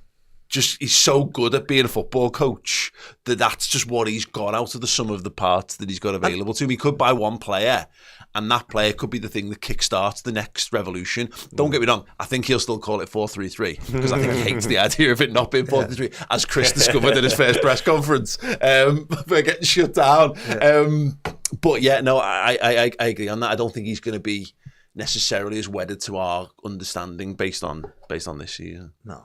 S1: He's so good at being a football coach that's just what he's got out of the sum of the parts that he's got available to him. He could buy one player, and that player could be the thing that kickstarts the next revolution. Don't get me wrong, I think he'll still call it 4-3-3 because I think he hates the idea of it not being 4-3-3, as Chris discovered in his first press conference. We're getting shut down. But yeah, no, I agree on that. I don't think he's going to be necessarily as wedded to our understanding based on this season.
S2: No.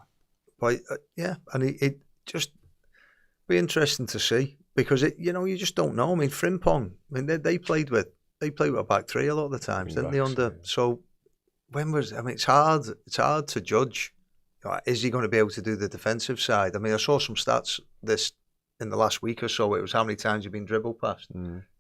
S2: But and it just, Be interesting to see because you just don't know. I mean, Frimpong. I mean, they played with a back three a lot of the times, didn't they? So it's hard to judge. Is he going to be able to do the defensive side? I mean, I saw some stats in the last week or so. It was how many times you've been dribbled past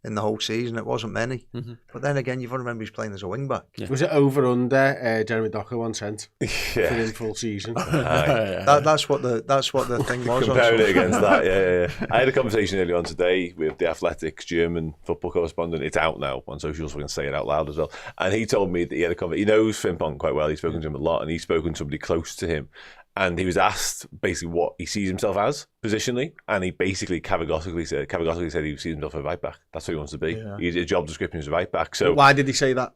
S2: in the whole season. It wasn't many. But then again, you've got to remember he's playing as a wing back.
S3: Yeah. Was it over under Jeremy Docker 1 cent for the full season?
S2: That's what the thing was.
S4: Comparing it against that, yeah. I had a conversation earlier on today with the Athletic's German football correspondent. It's out now on socials, so we can say it out loud as well. And he told me that he had a conversation. He knows Frimpong quite well. He's spoken to him a lot, and he's spoken to somebody close to him. And he was asked basically what he sees himself as positionally, and he basically categorically said he sees himself as a right back. That's what he wants to be. Yeah. His job description is a right back. So
S3: why did he say that?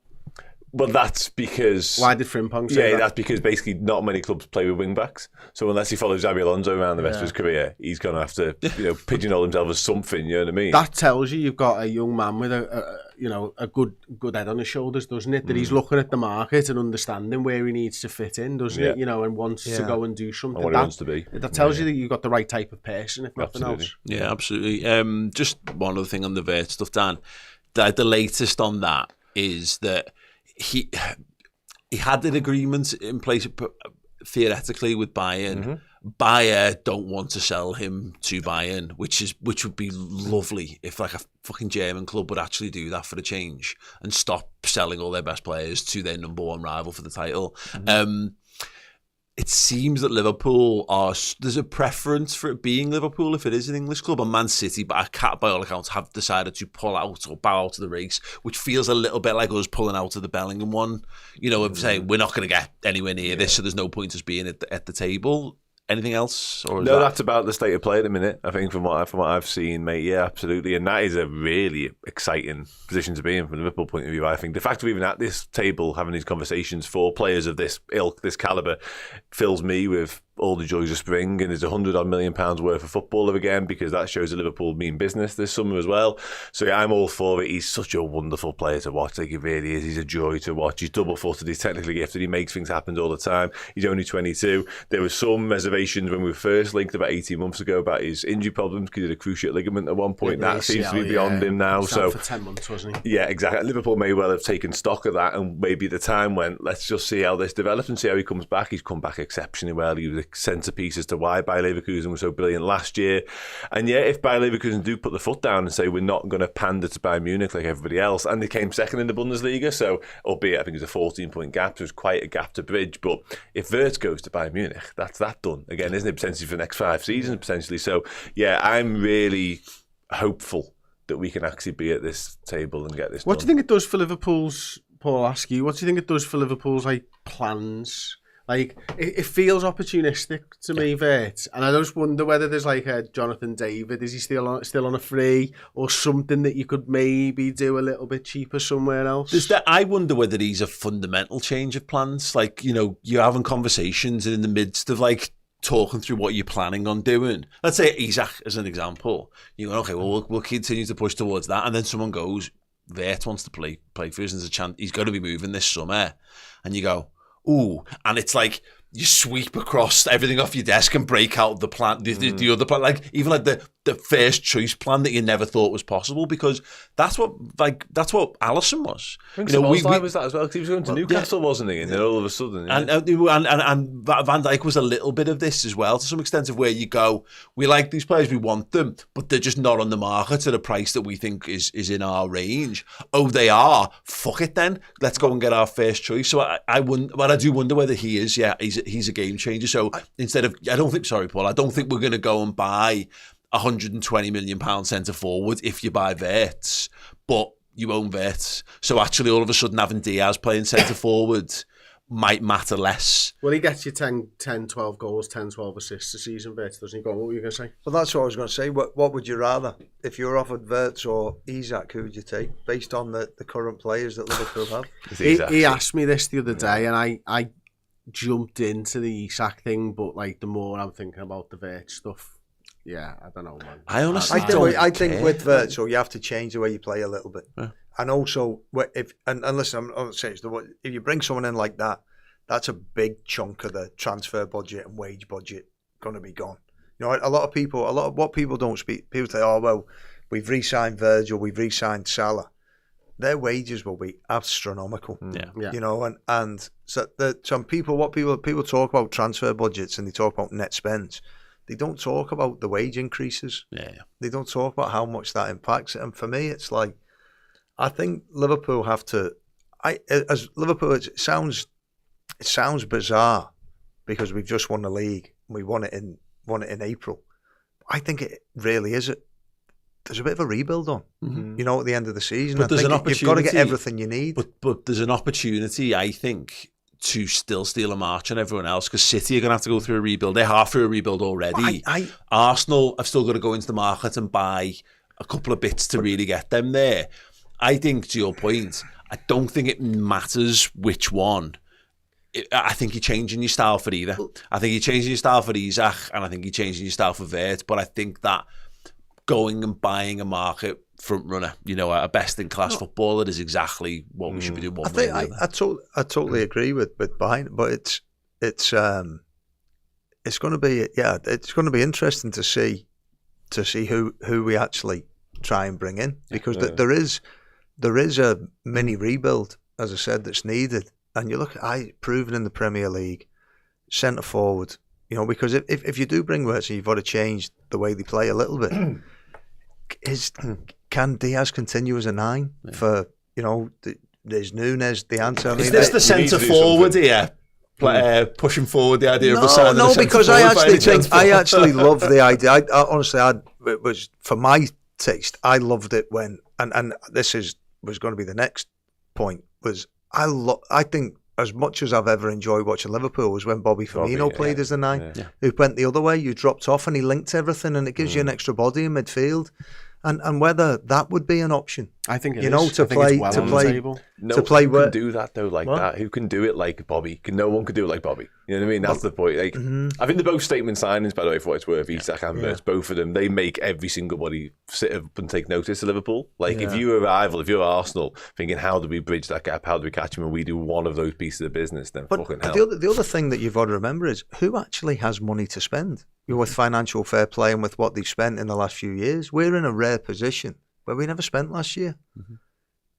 S4: Well, that's because...
S3: Why did Frimpong say that?
S4: Yeah, that's because basically not many clubs play with wing-backs. So unless he follows Xabi Alonso around the rest of his career, he's going to have to pigeonhole himself as something, you know what I mean?
S3: That tells you you've got a young man with a good head on his shoulders, doesn't it? That he's looking at the market and understanding where he needs to fit in, doesn't it? And wants to go and do something.
S4: And what he wants to be.
S3: That tells you that you've got the right type of person, if nothing else.
S1: Yeah, absolutely. Just one other thing on the Vert stuff, Dan. The latest on that is that he had an agreement in place theoretically with Bayern. Bayern don't want to sell him to Bayern, which would be lovely if like a fucking German club would actually do that for a change and stop selling all their best players to their number one rival for the title. It seems that Liverpool there's a preference for it being Liverpool if it is an English club, and Man City, by all accounts, have decided to pull out or bow out of the race, which feels a little bit like us pulling out of the Bellingham one, of saying we're not going to get anywhere near this, so there's no point us being at the table. Anything else? Or
S4: that's about the state of play at the minute, I think, from what I've seen, mate. Yeah, absolutely. And that is a really exciting position to be in from the Liverpool point of view, I think. The fact we're even at this table having these conversations for players of this ilk, this calibre, fills me with all the joys of spring, and there's £100 million worth of footballer again, because that shows that Liverpool mean business this summer as well. So yeah, I'm all for it. He's such a wonderful player to watch, like he really is. He's a joy to watch. He's double-footed, he's technically gifted, he makes things happen all the time. He's only 22. There was some reservations when we were first linked about 18 months ago about his injury problems, because he had a cruciate ligament at one point. That seems to be beyond him now.
S3: So for 10 months, wasn't he?
S4: Yeah, exactly. Liverpool may well have taken stock of that, and maybe the time went, let's just see how this develops and see how he comes back. He's come back exceptionally well. He was a centrepiece as to why Bayer Leverkusen was so brilliant last year. And yeah, if Bayer Leverkusen do put the foot down and say we're not going to pander to Bayern Munich like everybody else, and they came second in the Bundesliga, so albeit I think it's a 14-point gap, so it's quite a gap to bridge. But if Wirtz goes to Bayern Munich, that's that done again, isn't it? Potentially for the next 5 seasons, potentially. So yeah, I'm really hopeful that we can actually be at this table and get this
S3: What
S4: done.
S3: do you think it does for Liverpool's, Paul, ask you, what do you think it does for Liverpool's plans? Like, it feels opportunistic to me, Vert, and I just wonder whether there's like a Jonathan David, is he still on a free, or something that you could maybe do a little bit cheaper somewhere else?
S1: I wonder whether he's a fundamental change of plans. Like, you're having conversations and in the midst of talking through what you're planning on doing. Let's say Isak as an example. You go, okay, well, we'll continue to push towards that, and then someone goes, Vert wants to play for us, and there's a chance he's going to be moving this summer, and you go, ooh, and it's like you sweep across everything off your desk and break out the plan, the other plan, even the first choice plan that you never thought was possible, because that's what Alisson was.
S4: I think we was that as well, because he was going to Newcastle, wasn't he? And then all of a sudden,
S1: and Van Dijk was a little bit of this as well, to some extent, of where you go, we like these players, we want them, but they're just not on the market at a price that we think is in our range. Oh, they are. Fuck it then. Let's go and get our first choice. So I do wonder whether he is. Yeah, he's a game changer. So instead of, I don't think we're going to go and buy £120 million centre forward if you buy Wirtz, but you own Wirtz. So actually, all of a sudden, having Diaz playing centre forward might matter less.
S3: Well, he gets you 10, 12 goals, 10, 12 assists a season, Wirtz, doesn't he? Go on, what were you going to say?
S2: Well, that's what I was going to say. What would you rather? If you were offered Wirtz or Isak, who would you take, based on the current players that Liverpool have?
S3: He asked me this the other day, and I jumped into the Isak thing, but the more I'm thinking about the Wirtz stuff, yeah, I don't know, man.
S2: I think with Wirtz, you have to change the way you play a little bit. Yeah. And also, listen, I'm not saying if you bring someone in like that, that's a big chunk of the transfer budget and wage budget going to be gone. You know, a lot of what people don't speak. People say, "Oh well, we've re-signed Virgil, we've re-signed Salah." Their wages will be astronomical.
S3: Yeah.
S2: You know, and so some people talk about transfer budgets and they talk about net spends. They don't talk about the wage increases.
S1: Yeah.
S2: They don't talk about how much that impacts it. And for me, it's like, I think Liverpool have to. As Liverpool, it sounds bizarre because we've just won the league. We won it in April. I think it really is. There's a bit of a rebuild on, you know, at the end of the season.
S1: But there's an opportunity.
S2: You've got to get everything you need.
S1: But there's an opportunity, I think, to still steal a march on everyone else, because City are going to have to go through a rebuild. They're half through a rebuild already. Arsenal have still got to go into the market and buy a couple of bits to really get them there. I think, to your point, I don't think it matters which one. I think you're changing your style for either. I think you're changing your style for Isak, and I think you're changing your style for Vert. But I think that going and buying a market front runner, you know, a best in class footballer is exactly what we should be doing.
S2: I totally agree with buying, but it's going to be it's going to be interesting to see who we actually try and bring in, because there is a mini rebuild, as I said, that's needed. And you look at proven in the Premier League, centre forward, you know, because if you do bring Wirtz, you've got to change the way they play a little bit. Can Diaz continue as a 9 for, you know, there's Nunes, the answer? I mean,
S1: is this the centre forward here? Pushing forward the idea of a signing?
S2: No, because I actually love the idea. Honestly, it was, for my taste, I loved it when, and this was going to be the next point, was I think as much as I've ever enjoyed watching Liverpool was when Bobby Firmino played as the 9, who went the other way. You dropped off and he linked everything, and it gives you an extra body in midfield. And whether that would be an option, I think it is. To play who
S4: can do that though like that? Who can do it like Bobby? No one could do it like Bobby. You know what I mean? That's the point. Like, I think they're both statement signings, by the way, for what it's worth. Isak and Wirtz, both of them, they make every single body sit up and take notice of Liverpool. Like, if you're a rival, if you're Arsenal, thinking, how do we bridge that gap? How do we catch them? And we do one of those pieces of business, then fucking hell.
S2: The other thing that you've got to remember is who actually has money to spend. With financial fair play and with what they've spent in the last few years, we're in a rare position where we never spent last year.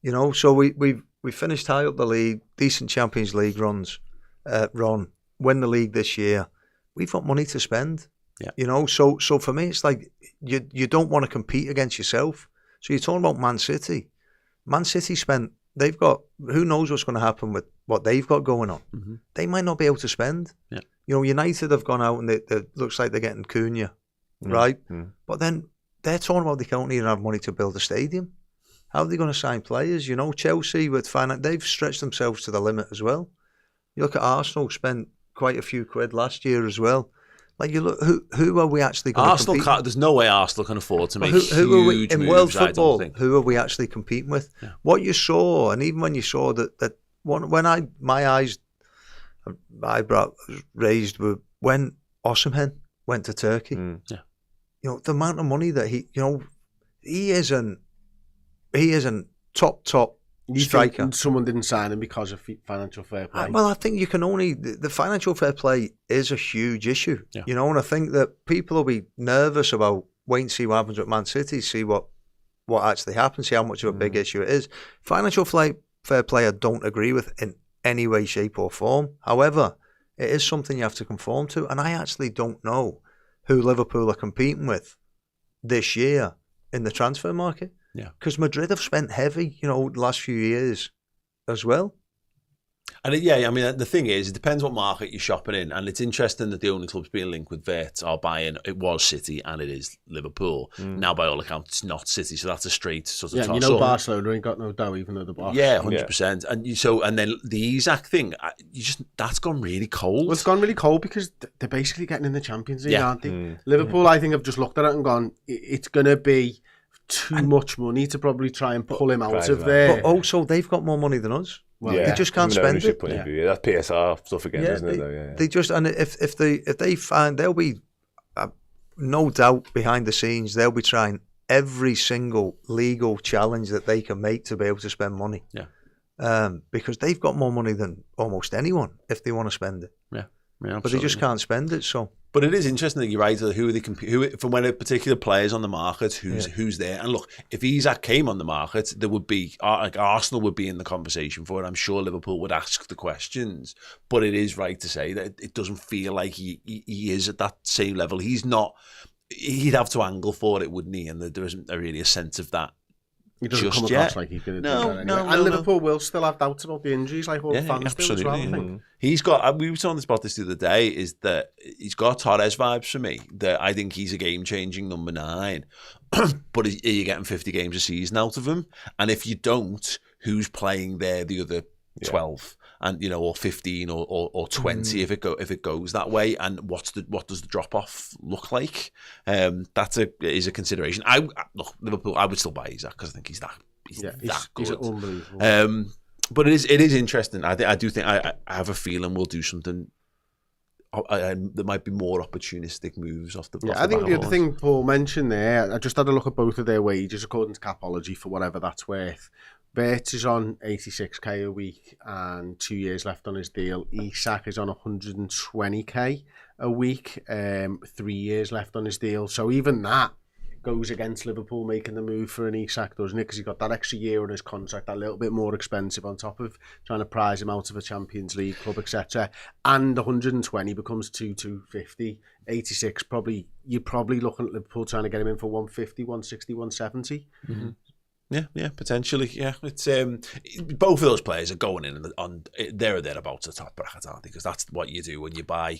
S2: You know, so we finished high up the league, decent Champions League run, win the league this year. We've got money to spend. You know, so for me, it's like you don't want to compete against yourself. So you're talking about Man City. Man City they've got, who knows what's going to happen with what they've got going on. They might not be able to spend. You know, United have gone out and it looks like they're getting Cunha, right? But then they're talking about they don't even have money to build a stadium. How are they going to sign players? You know, Chelsea with finance, they've stretched themselves to the limit as well. You look at Arsenal, spent quite a few quid last year as well. Like, you look, who are we actually going to compete?
S1: There's no way Arsenal can afford to make
S2: who are we,
S1: huge
S2: in
S1: moves,
S2: world football,
S1: who
S2: are we actually competing with? What you saw, and even when you saw that when my eyebrow raised were when Osimhen went to Turkey. You know, the amount of money that he isn't top striker.
S3: Someone didn't sign him because of financial fair play.
S2: Well, I think you can only, the financial fair play is a huge issue. You know, and I think that people will be nervous about waiting to see what happens with Man City, see what actually happens, see how much of a big issue it is. Financial fair play I don't agree with in any way, shape or form. However, it is something you have to conform to, and I actually don't know who Liverpool are competing with this year in the transfer market. Because Madrid have spent heavy, you know, the last few years as well.
S1: And I mean, the thing is, it depends what market you're shopping in, and it's interesting that the only clubs being linked with Vert are buying. It was City and it is Liverpool. Now, by all accounts, it's not City, so that's a straight sort of toss.
S3: You know, Barcelona ain't got no dough, even though the boss.
S1: 100%. And then the Isak thing, that's gone really cold.
S3: Well, it's gone really cold because they're basically getting in the Champions League, aren't they? Liverpool, I think, have just looked at it and gone, it's going to be too much money to probably try and pull him out of there.
S2: But also, they've got more money than us. They just can't spend it.
S4: That's PSR stuff again, isn't it?
S2: They just, and if they find, they'll be no doubt behind the scenes, they'll be trying every single legal challenge that they can make to be able to spend money. Because they've got more money than almost anyone if they want to spend it. But they just can't spend it. So
S1: But it is interesting that you're right. Who are they from when a particular player's on the market? Who's there? And look, if Isak came on the market, there would be like Arsenal would be in the conversation for it. I'm sure Liverpool would ask the questions. But it is right to say that it doesn't feel like he is at that same level. He's not. He'd have to angle for it, wouldn't he? And there isn't really a sense of that.
S3: He doesn't come across like he's going to do that anyway. And Liverpool will still have doubts about the injuries, like all the fans do as well, I think.
S1: He's got, we were talking about this the other day, is that he's got Torres vibes for me, that I think he's a game-changing number 9. But are you getting 50 games a season out of him? And if you don't, who's playing there the other 12? And or 15 or 20 if it goes that way, and what does the drop off look like? That is a consideration. Look, Liverpool, I would still buy Isak because I think he's that good.
S3: He's unbelievable.
S1: But it is interesting. I do think I have a feeling we'll do something. There might be more opportunistic moves off the.
S3: I think the other thing Paul mentioned there, I just had a look at both of their wages according to Capology for whatever that's worth. Bert is on 86k a week and 2 years left on his deal. Isak is on 120k a week, 3 years left on his deal. So even that goes against Liverpool making the move for an Isak, doesn't it? Because he's got that extra year on his contract, a little bit more expensive on top of trying to prize him out of a Champions League club, etc. And 120 becomes 250. 86 you're probably looking at Liverpool trying to get him in for 150, 160, 170.
S1: Mm-hmm. Yeah, potentially. Yeah, it's both of those players are going in on there or thereabouts the top bracket, aren't they? Because that's what you do when you buy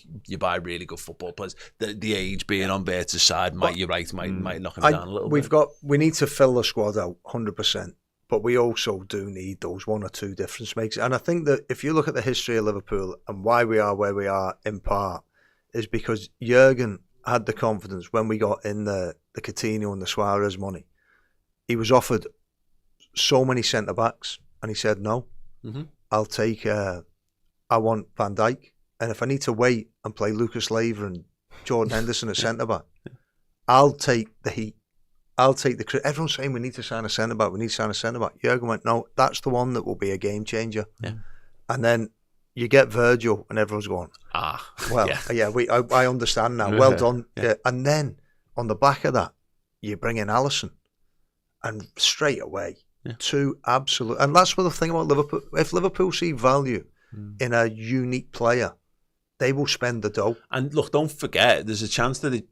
S1: really good football players. The age being on Bert's side might knock him down a little bit.
S2: We need to fill the squad out 100%, but we also do need those one or two difference makers. And I think that if you look at the history of Liverpool and why we are where we are in part is because Jurgen had the confidence when we got in the Coutinho and the Suarez money. He was offered so many centre-backs, and he said, no, I'll take, I want Van Dijk, and if I need to wait and play Lucas Leiva and Jordan Henderson as centre-back, I'll take the heat. I'll take the credit. Everyone's saying we need to sign a centre-back, Jurgen went, no, that's the one that will be a game changer. Yeah. And then you get Virgil, and everyone's going, I understand now, well done. Yeah. And then, on the back of that, you bring in Alisson. And straight away, two absolute... And that's what the thing about Liverpool. If Liverpool see value in a unique player, they will spend the dough.
S1: And look, don't forget, there's a chance that,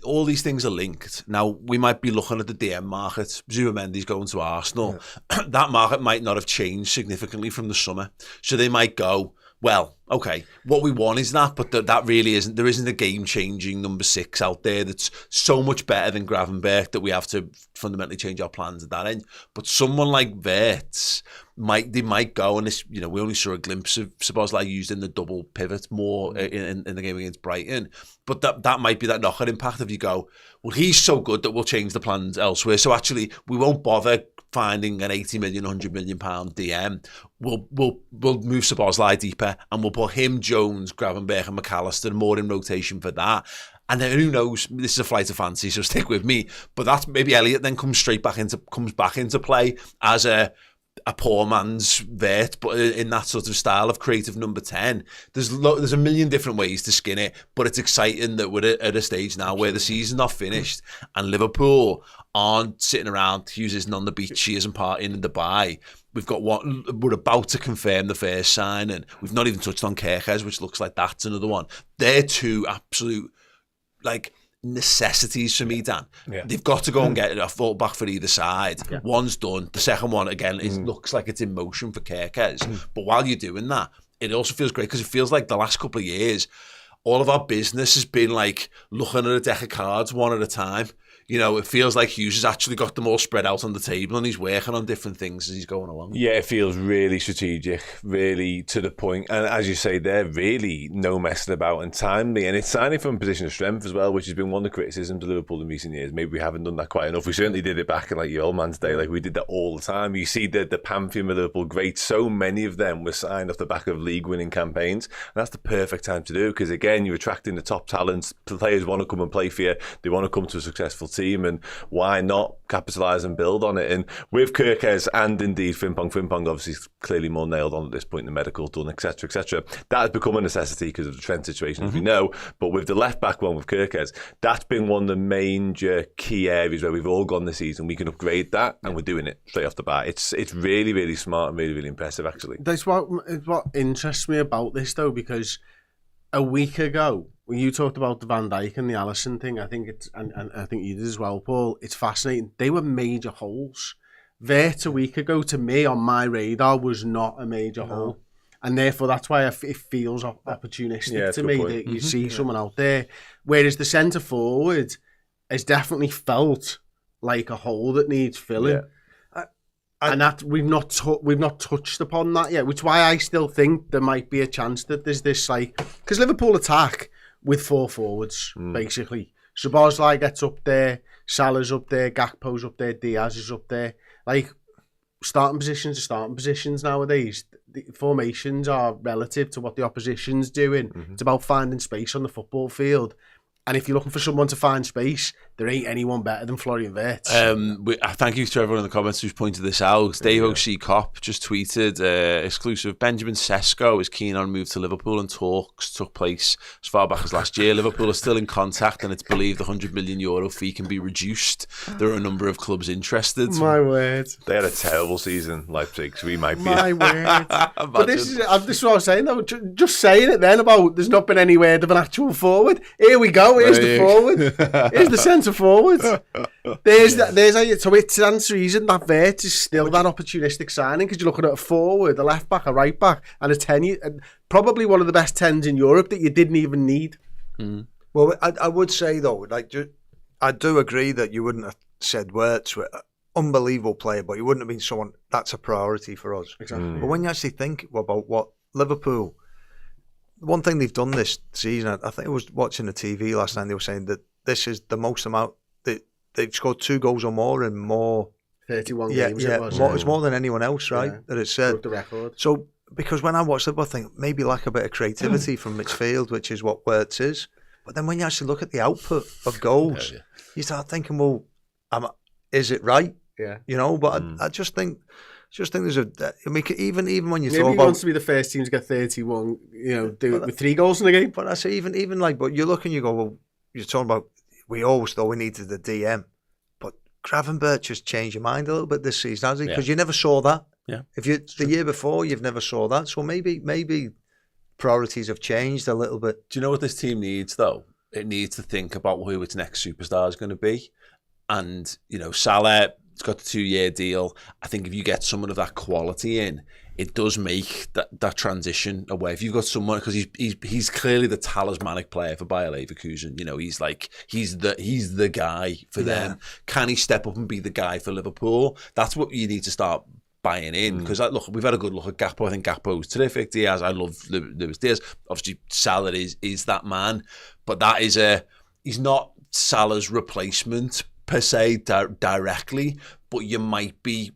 S1: all these things are linked. Now, we might be looking at the DM market. Zubamendi's going to Arsenal. Yeah. That market might not have changed significantly from the summer. So they might go, well, okay, what we want is that, but that really isn't. There isn't a game-changing number 6 out there that's so much better than Gravenberch that we have to fundamentally change our plans at that end. But someone like Wirtz might go, and this, we only saw a glimpse of Szoboszlai used in the double pivot more in the game against Brighton. But that might be that knock-on impact if you go, well, he's so good that we'll change the plans elsewhere. So actually, we won't bother finding an 80 million, 100 million pound DM. We'll move Szoboszlai deeper, and we'll put him, Jones, Gravenberch and McAllister more in rotation for that. And then who knows, this is a flight of fancy, so stick with me. But that's maybe Elliott then comes back into play as a poor man's Vert, but in that sort of style of creative number 10. There's a million different ways to skin it, but it's exciting that we're at a stage now where the season's not finished and Liverpool aren't sitting around Hughes on the beach, cheers and partying in Dubai. We're about to confirm the first signing. We've not even touched on Kerkez, which looks like that's another one. They're two absolute necessities for me, Dan. Yeah. They've got to go and get a fullback for either side. Yeah. One's done. The second one, again, looks like it's in motion for Kerkez. But while you're doing that, it also feels great because it feels like the last couple of years, all of our business has been like looking at a deck of cards one at a time. It feels like Hughes has actually got them all spread out on the table and he's working on different things as he's going along.
S4: Yeah, it feels really strategic, really to the point. And as you say, they're really no messing about and timely. And it's signing from a position of strength as well, which has been one of the criticisms of Liverpool in recent years. Maybe we haven't done that quite enough. We certainly did it back in your old man's day. We did that all the time. You see the pantheon of Liverpool greats. So many of them were signed off the back of league-winning campaigns. And that's the perfect time to do because, again, you're attracting the top talents. Players want to come and play for you. They want to come to a successful team. team, and why not capitalise and build on it? And with Kirkes and indeed Frimpong obviously is clearly more nailed on at this point, the medical done, etc., etc. That has become a necessity because of the Trent situation, as we know. But with the left back one with Kirkes, that's been one of the major key areas where we've all gone this season. We can upgrade that, and we're doing it straight off the bat. It's really, really smart and really, really impressive, actually.
S3: That's what interests me about this, though, because a week ago, when you talked about the Van Dijk and the Alisson thing, I think and I think you did as well, Paul, it's fascinating. They were major holes. Vert a week ago, to me, on my radar, was not a major hole. And therefore, that's why it feels opportunistic to me that you see someone out there. Whereas the centre-forward has definitely felt like a hole that needs filling. Yeah. And that we've not touched upon that yet, which is why I still think there might be a chance that there's this, like, because Liverpool attack with 4 forwards basically. Szoboszlai gets up there, Salah's up there, Gakpo's up there, Diaz is up there. Like, starting positions are starting positions nowadays. The formations are relative to what the opposition's doing. It's about finding space on the football field. And if you're looking for someone to find space, there ain't anyone better than Florian Wirtz.
S1: Thank you to everyone in the comments who's pointed this out. Dave O.C. Cop just tweeted, exclusive, Benjamin Sesko is keen on a move to Liverpool, and talks took place as far back as last year. Liverpool are still in contact, and it's believed the €100 million fee can be reduced. There are a number of clubs interested.
S3: My word.
S4: They had a terrible season, Leipzig, so we might be...
S3: My word. But this is what I was saying, though. Just saying it then about there's not been any word of an actual forward. Here we go. Here's the forward. Here's the centre forward. There's how you, so it stands to reason that Wirtz is still that opportunistic signing, because you're looking at a forward, a left back, a right back, and a 10, probably one of the best 10s in Europe that you didn't even need.
S2: Well, I would say though, like, I do agree that you wouldn't have said Wirtz were an unbelievable player, but you wouldn't have been someone that's a priority for us.
S3: Exactly.
S2: But when you actually think about what Liverpool. One thing they've done this season, I think I was watching the TV last night, they were saying that this is the most amount, they've scored 2 goals or more in more...
S3: 31 games it was.
S2: It's more than anyone else, right? That it's said.
S3: Broke the record.
S2: So, because when I watch Liverpool, I think maybe lack a bit of creativity from midfield, which is what Wirtz is. But then when you actually look at the output of goals, you start thinking, well, is it right?
S3: Yeah.
S2: You know, but I just think there's even when you
S3: maybe
S2: talk
S3: he
S2: about,
S3: wants to be the first team to get 31, do it with 3 goals in a game.
S2: But I say even like, but you look and you go, well, you're talking about, we always thought we needed the DM, but Gravenberch has changed your mind a little bit this season, hasn't he? Because you never saw that.
S1: Yeah.
S2: The year before, you've never saw that. So maybe priorities have changed a little bit.
S1: Do you know what this team needs, though? It needs to think about who its next superstar is going to be. And, Salah, it's got the 2-year deal. I think if you get someone of that quality in, it does make that transition away. If you've got someone, because he's clearly the talismanic player for Bayer Leverkusen. He's the guy for them. Can he step up and be the guy for Liverpool? That's what you need to start buying in. Because look, we've had a good look at Gakpo. I think Gakpo's terrific. Diaz, I love Luis Diaz. Obviously, Salah is that man, but he's not Salah's replacement per se directly, but you might be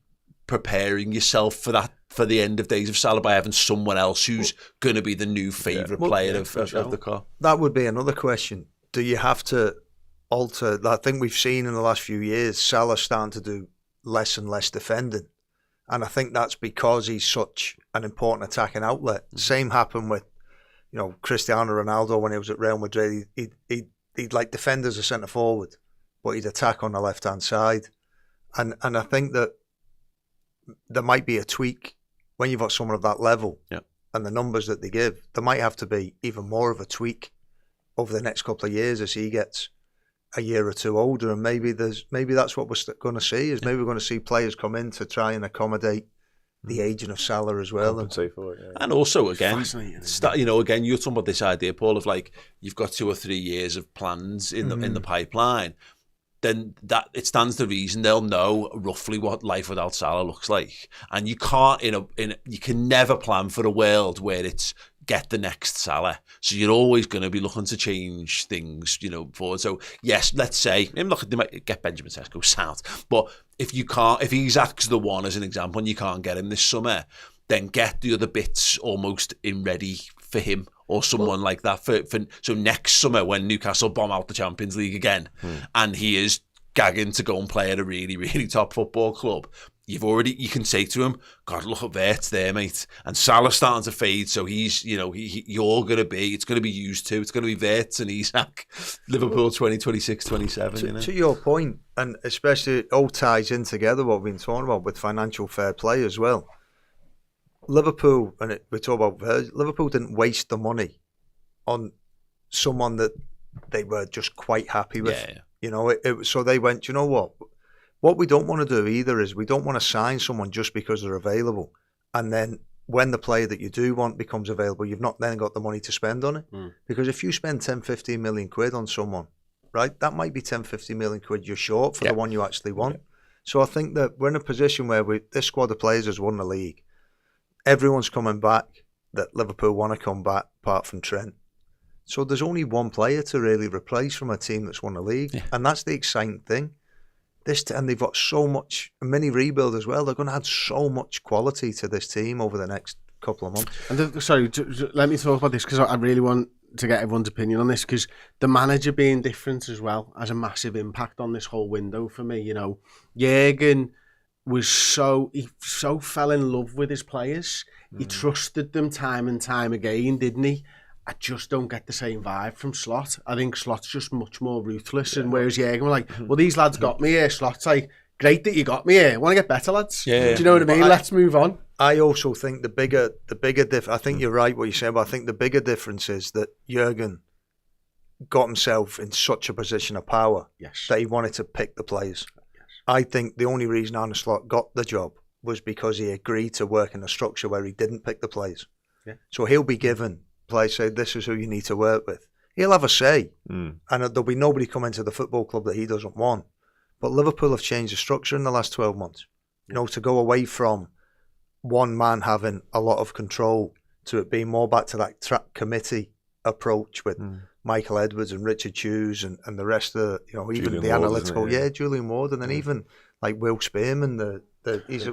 S1: preparing yourself for that, for the end of days of Salah, by having someone else who's going to be the new favourite player of the car.
S2: That would be another question. Do you have to alter? I think we've seen in the last few years Salah starting to do less and less defending, and I think that's because he's such an important attacking outlet. Same happened with Cristiano Ronaldo when he was at Real Madrid. He'd like defend as a centre forward, but he'd attack on the left hand side, and I think that there might be a tweak when you've got someone of that level and the numbers that they give. There might have to be even more of a tweak over the next couple of years as he gets a year or 2 older, and maybe that's what we're going to see. Is maybe we're going to see players come in to try and accommodate the aging of Salah as well,
S1: and also again, again, you're talking about this idea, Paul, of like you've got 2 or 3 years of plans in the pipeline. Then that it stands to reason they'll know roughly what life without Salah looks like, and you can't you can never plan for a world where it's get the next Salah. So you're always going to be looking to change things, forward. So yes, let's say they might get Benjamin Sesko sound, but if he's actually the one as an example, and you can't get him this summer, then get the other bits almost in ready for him. Or someone like that so next summer when Newcastle bomb out the Champions League again, and he is gagging to go and play at a really, really top football club, you can say to him, God, look at Wirtz there, mate. And Salah's starting to fade, so he's, you're going to be, it's going to be used to. It's going to be Wirtz and Isak, Liverpool 2026, 27.
S2: To your point, and especially it all ties in together what we've been talking about with financial fair play as well. Liverpool, and we talk about Liverpool didn't waste the money on someone that they were just quite happy with. Yeah. So they went, you know what? What we don't want to do either is we don't want to sign someone just because they're available. And then when the player that you do want becomes available, you've not then got the money to spend on it. Because if you spend 10, 15 million quid on someone, right, that might be 10, 15 million quid you're short for the one you actually want. So I think that we're in a position where this squad of players has won the league. Everyone's coming back that Liverpool want to come back, apart from Trent. So there's only one player to really replace from a team that's won the league. Yeah. And that's the exciting thing. And they've got so much, a mini rebuild as well. They're going to add so much quality to this team over the next couple of months.
S3: And sorry, let me talk about this because I really want to get everyone's opinion on this, because the manager being different as well has a massive impact on this whole window for me. Jürgen was he fell in love with his players. He trusted them time and time again, didn't he? I just don't get the same vibe from Slot. I think Slot's just much more ruthless, and whereas Jürgen were like, well, these lads got me here. Slot's like, great that you got me here. I want to get better, lads. Yeah. Do you know what I mean? Let's move on.
S2: I also think the bigger difference, I think you're right what you're saying, but I think the bigger difference is that Jürgen got himself in such a position of power that he wanted to pick the players. Yes. I think the only reason Arne Slot got the job was because he agreed to work in a structure where he didn't pick the players. Yeah. So he'll be given players, say, this is who you need to work with. He'll have a say, and there'll be nobody coming to the football club that he doesn't want. But Liverpool have changed the structure in the last 12 months. To go away from one man having a lot of control to it being more back to that committee approach with Michael Edwards and Richard Hughes and the rest of even Julian the Ward, analytical, Julian Ward, and then even like Will Spearman, he's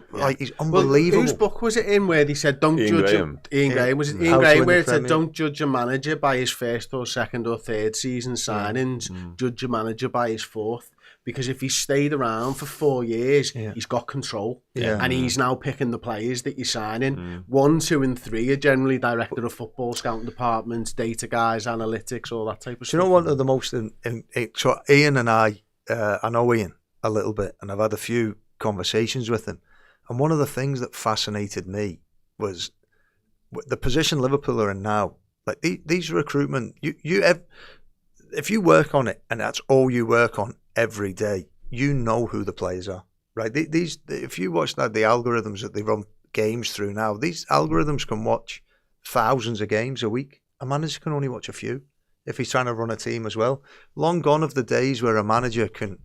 S2: unbelievable.
S3: Whose book was it in where they said don't judge Ian Graham? Was it Ian Graham where it said don't judge a manager by his first or second or third season signings, judge a manager by his fourth? Because if he stayed around for 4 years, he's got control. Yeah. And he's now picking the players that you're signing. 1, 2 and 3 are generally director of football, scouting departments, data guys, analytics, all that type of stuff.
S2: Do you know one of the most... so Ian and I know Ian a little bit, and I've had a few conversations with him. And one of the things that fascinated me was the position Liverpool are in now. Like these recruitment... if you work on it, and that's all you work on every day, you know who the players are, right? If you watch the algorithms that they run games through now, these algorithms can watch thousands of games a week. A manager can only watch a few if he's trying to run a team as well. Long gone of the days where a manager can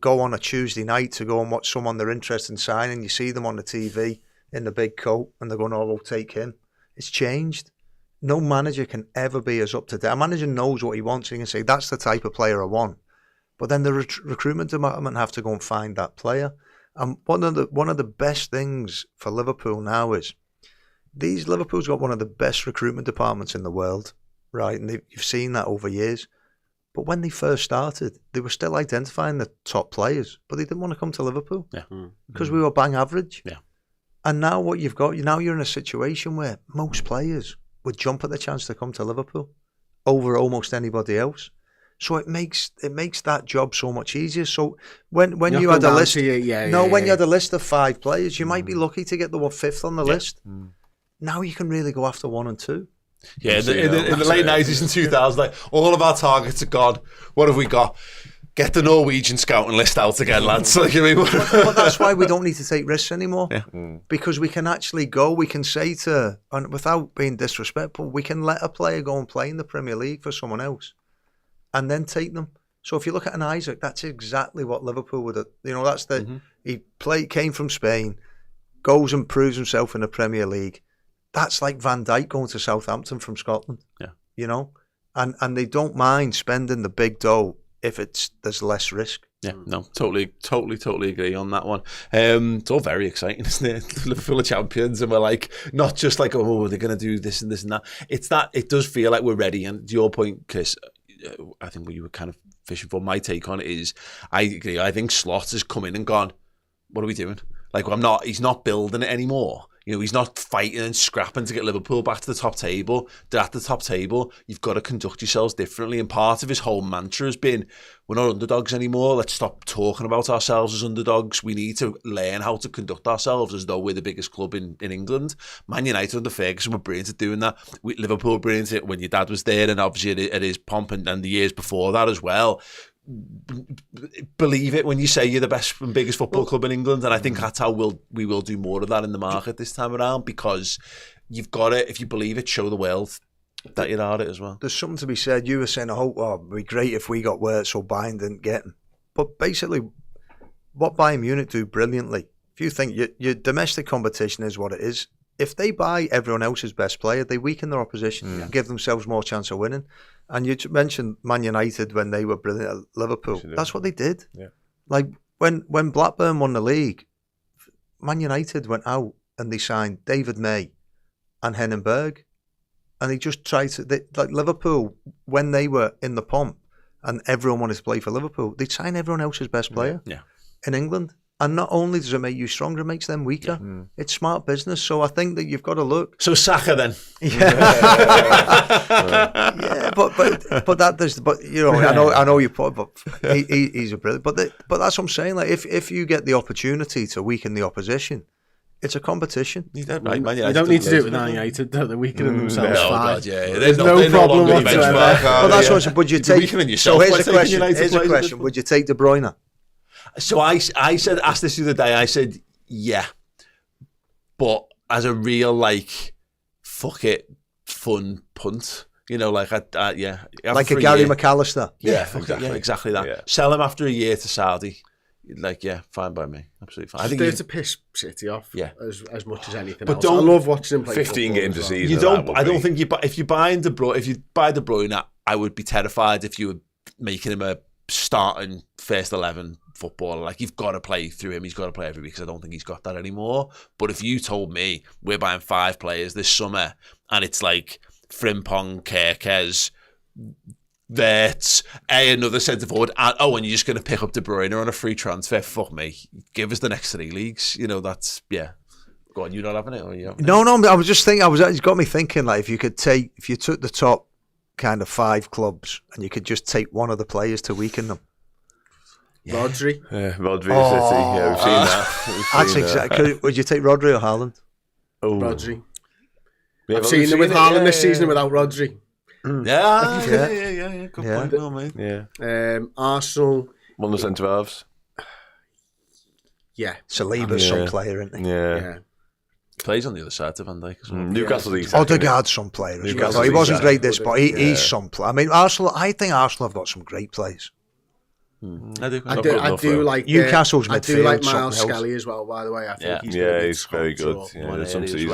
S2: go on a Tuesday night to go and watch someone they're interested in signing. You see them on the TV in the big coat and they're going, oh, we'll take him. It's changed. No manager can ever be as up to date. A manager knows what he wants. He can say, that's the type of player I want. But then the recruitment department have to go and find that player. And one of the best things for Liverpool now is Liverpool's got one of the best recruitment departments in the world, right? And you've seen that over years. But when they first started, they were still identifying the top players, but they didn't want to come to Liverpool because we were bang average. Yeah. And now what you've got, you're in a situation where most players would jump at the chance to come to Liverpool over almost anybody else. So it makes that job so much easier. So when you had a list, when you had a list of 5 players, you might be lucky to get the 5th on the list. Now you can really go after 1 and 2.
S1: Yeah, in the late 90s and 2000s, like all of our targets are gone. What have we got? Get the Norwegian scouting list out again, lads. Like,
S2: but that's why we don't need to take risks anymore. Yeah. Because we can actually go, we can say and without being disrespectful, we can let a player go and play in the Premier League for someone else and then take them. So if you look at an Isaac, that's exactly what Liverpool would have. That's he came from Spain, goes and proves himself in the Premier League. That's like Van Dijk going to Southampton from Scotland. Yeah. And they don't mind spending the big dough if there's less risk.
S1: Yeah, no, totally agree on that one. It's all very exciting, isn't it? Liverpool are champions, and we're like, not just like, oh, they're going to do this and this and that. It's that it does feel like we're ready. And to your point, Chris, I think what you were kind of fishing for, my take on it is, I think Slot has come in and gone, what are we doing? Like, he's not building it anymore. He's not fighting and scrapping to get Liverpool back to the top table. They're at the top table. You've got to conduct yourselves differently. And part of his whole mantra has been, we're not underdogs anymore. Let's stop talking about ourselves as underdogs. We need to learn how to conduct ourselves as though we're the biggest club in England. Man United under Ferguson were brilliant at doing that. Liverpool were brilliant at it when your dad was there, and obviously at his pomp and the years before that as well. Believe it when you say you're the best and biggest football club in England, and I think that's how we will do more of that in the market this time around, because you've got to, if you believe it, show the world that you're at it as well.
S2: There's something to be said. You were saying, it'd be great if we got Wirtz, so Bayern didn't get him. But basically, what Bayern Munich do brilliantly, if you think your domestic competition is what it is, if they buy everyone else's best player, they weaken their opposition and give themselves more chance of winning. And you mentioned Man United when they were brilliant at Liverpool. That's what they did. Yeah. Like when Blackburn won the league, Man United went out and they signed David May and Hennenberg. And they just tried to, like Liverpool, when they were in the pomp and everyone wanted to play for Liverpool, they'd sign everyone else's best player in England. And not only does it make you stronger, it makes them weaker. Yeah. It's smart business. So I think that you've got to look.
S1: So Saka then.
S2: Yeah, but that does. But I know you put. But he's a brilliant. But that's what I'm saying. Like if you get the opportunity to weaken the opposition, it's a competition.
S3: You don't need to do it with Man United. They're weakening themselves.
S1: No, God, yeah.
S3: There's no problem whatsoever.
S2: But that's what. Would you take? So here's a question. Would you take De Bruyne?
S1: So I asked this the other day. I said, yeah, but as a real fuck it, fun punt. Like a Gary
S2: McAllister.
S1: Yeah, exactly that. Yeah. Sell him after a year to Saudi. Fine by me, absolutely fine.
S3: I think to piss City off, as much as anything
S1: but
S3: else. I love watching him play.
S4: 15 games a season.
S1: You don't. I don't think if you buy De Bruyne, I would be terrified if you were making him a starting first 11 footballer. Like, you've got to play through him. He's got to play every week, because I don't think he's got that anymore. But if you told me we're buying 5 players this summer and it's like Frimpong, Kerkez, Wirtz, another centre forward, and you're just going to pick up De Bruyne on a free transfer, fuck me. Give us the next 3 leagues. That's, yeah. Go on, you're not having it? Or are you having
S2: No, I was just thinking, it's got me thinking, like, if you took the top kind of 5 clubs and you could just take one of the players to weaken them.
S3: Yeah. Rodri.
S4: Rodri City. Yeah, we've seen that.
S2: That's exactly. Would you take Rodri or Haaland?
S3: Rodri. I've seen him with Haaland this season without Rodri.
S1: Yeah. Good point, well, mate.
S3: Yeah. Arsenal.
S4: One of the centre halves.
S3: Yeah.
S2: Saliba's some player, isn't he?
S4: Yeah.
S1: Plays on the other side of Van Dijk as well.
S4: Newcastle.
S2: Odegaard's some player as well. He wasn't great this, but he's some player. I mean, I think Arsenal have got some great players.
S3: I do like
S2: Newcastle's midfield.
S3: I do like Miles Skelly as well, by the way. I think
S4: he's very good. Some season.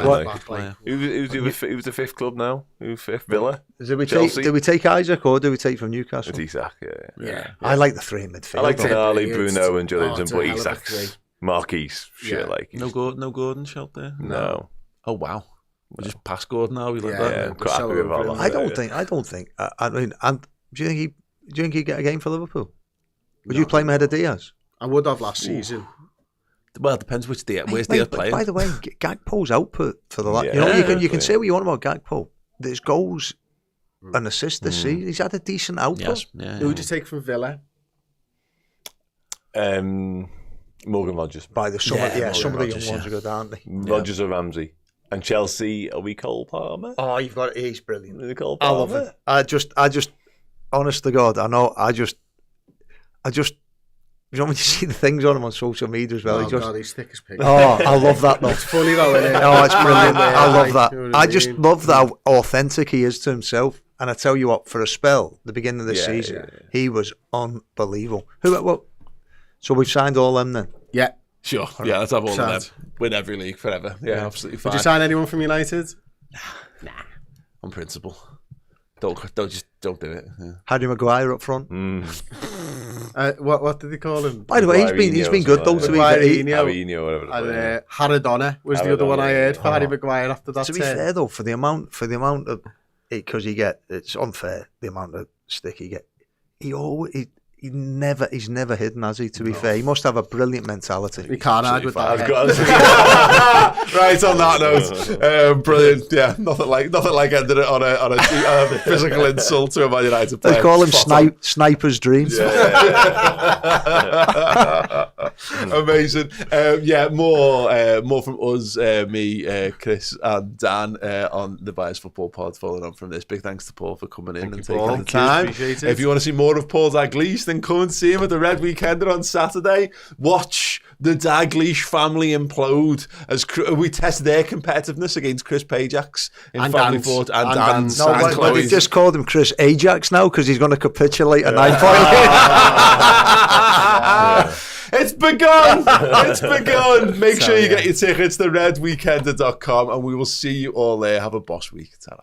S4: Who's the 5th club now? Who's 5th? Villa?
S2: Did we take Isaac or do we take from Newcastle?
S4: It's Isaac,
S2: yeah. I like the 3 in midfield.
S4: I like Tonali, Bruno and Jolinton, but Isaac, Marquise,
S1: No Gordon shot there?
S4: No.
S1: Oh, wow. We're just past Gordon now. We like that.
S4: Yeah, I'm quite happy with all that.
S2: I don't think. I mean, and do you think he'd get a game for Liverpool? Would you play him ahead of Diaz?
S3: I would have last season.
S1: Well, it depends which Diaz. Where's Diaz playing?
S2: By the way, Gakpo's output for the last. You can say what you want about Gakpo. There's goals and assists this season. He's had a decent output.
S1: Yes.
S3: Who would you take from Villa?
S4: Morgan Rodgers.
S2: Some of the young ones are good, aren't they?
S4: Rodgers or Ramsey. And Chelsea, are we Cole Palmer?
S2: Oh, you've got it. He's brilliant.
S4: Cole Palmer?
S2: I love it. I just, honest to God, I just, when you see the things on him on social media as well,
S3: God, he's thick as pig.
S2: Oh, I love that though.
S3: It's funny though, isn't it?
S2: Oh, it's brilliant. I love that. I just love how authentic he is to himself. And I tell you what, for a spell, the beginning of this season, he was unbelievable. So we've signed all them then?
S3: Yeah.
S1: Sure. Yeah, let's have all of them. Win every league forever. Yeah, absolutely fine.
S3: Would you sign anyone from United?
S1: Nah. On principle. Don't do it. Yeah.
S2: Harry Maguire up front.
S3: What did they call him?
S2: By the way, he's been good though.
S4: Maguire, whatever.
S3: And Haradonna was the other one I heard for Harry Maguire after that.
S2: To be fair though, for the amount of because it's unfair the amount of stick he get. He's never hidden, has he? To be fair, he must have a brilliant mentality.
S3: You can't argue with that.
S1: Right, on that note, brilliant. Yeah, nothing like ending it on a physical insult to a Man United player.
S2: They call him Sniper's Dreams.
S1: Yeah. Amazing. More from us, me, Chris, and Dan on the Bias Football Pod. Following on from this, big thanks to Paul for coming in and taking the time. If you want to see more of Paul Dalglish, then come and see him at the Red Weekender on Saturday. Watch the Dalglish family implode as we test their competitiveness against Chris Pajax in
S3: and
S1: Family
S3: Dan's.
S1: Fort and
S3: Dan's.
S1: Dan.
S2: No, but they've just called him Chris Ajax now because he's going to capitulate a 9-point.
S1: It's begun. It's begun. Make sure you get your tickets to redweekender.com and we will see you all there. Have a boss week. Ta-ra.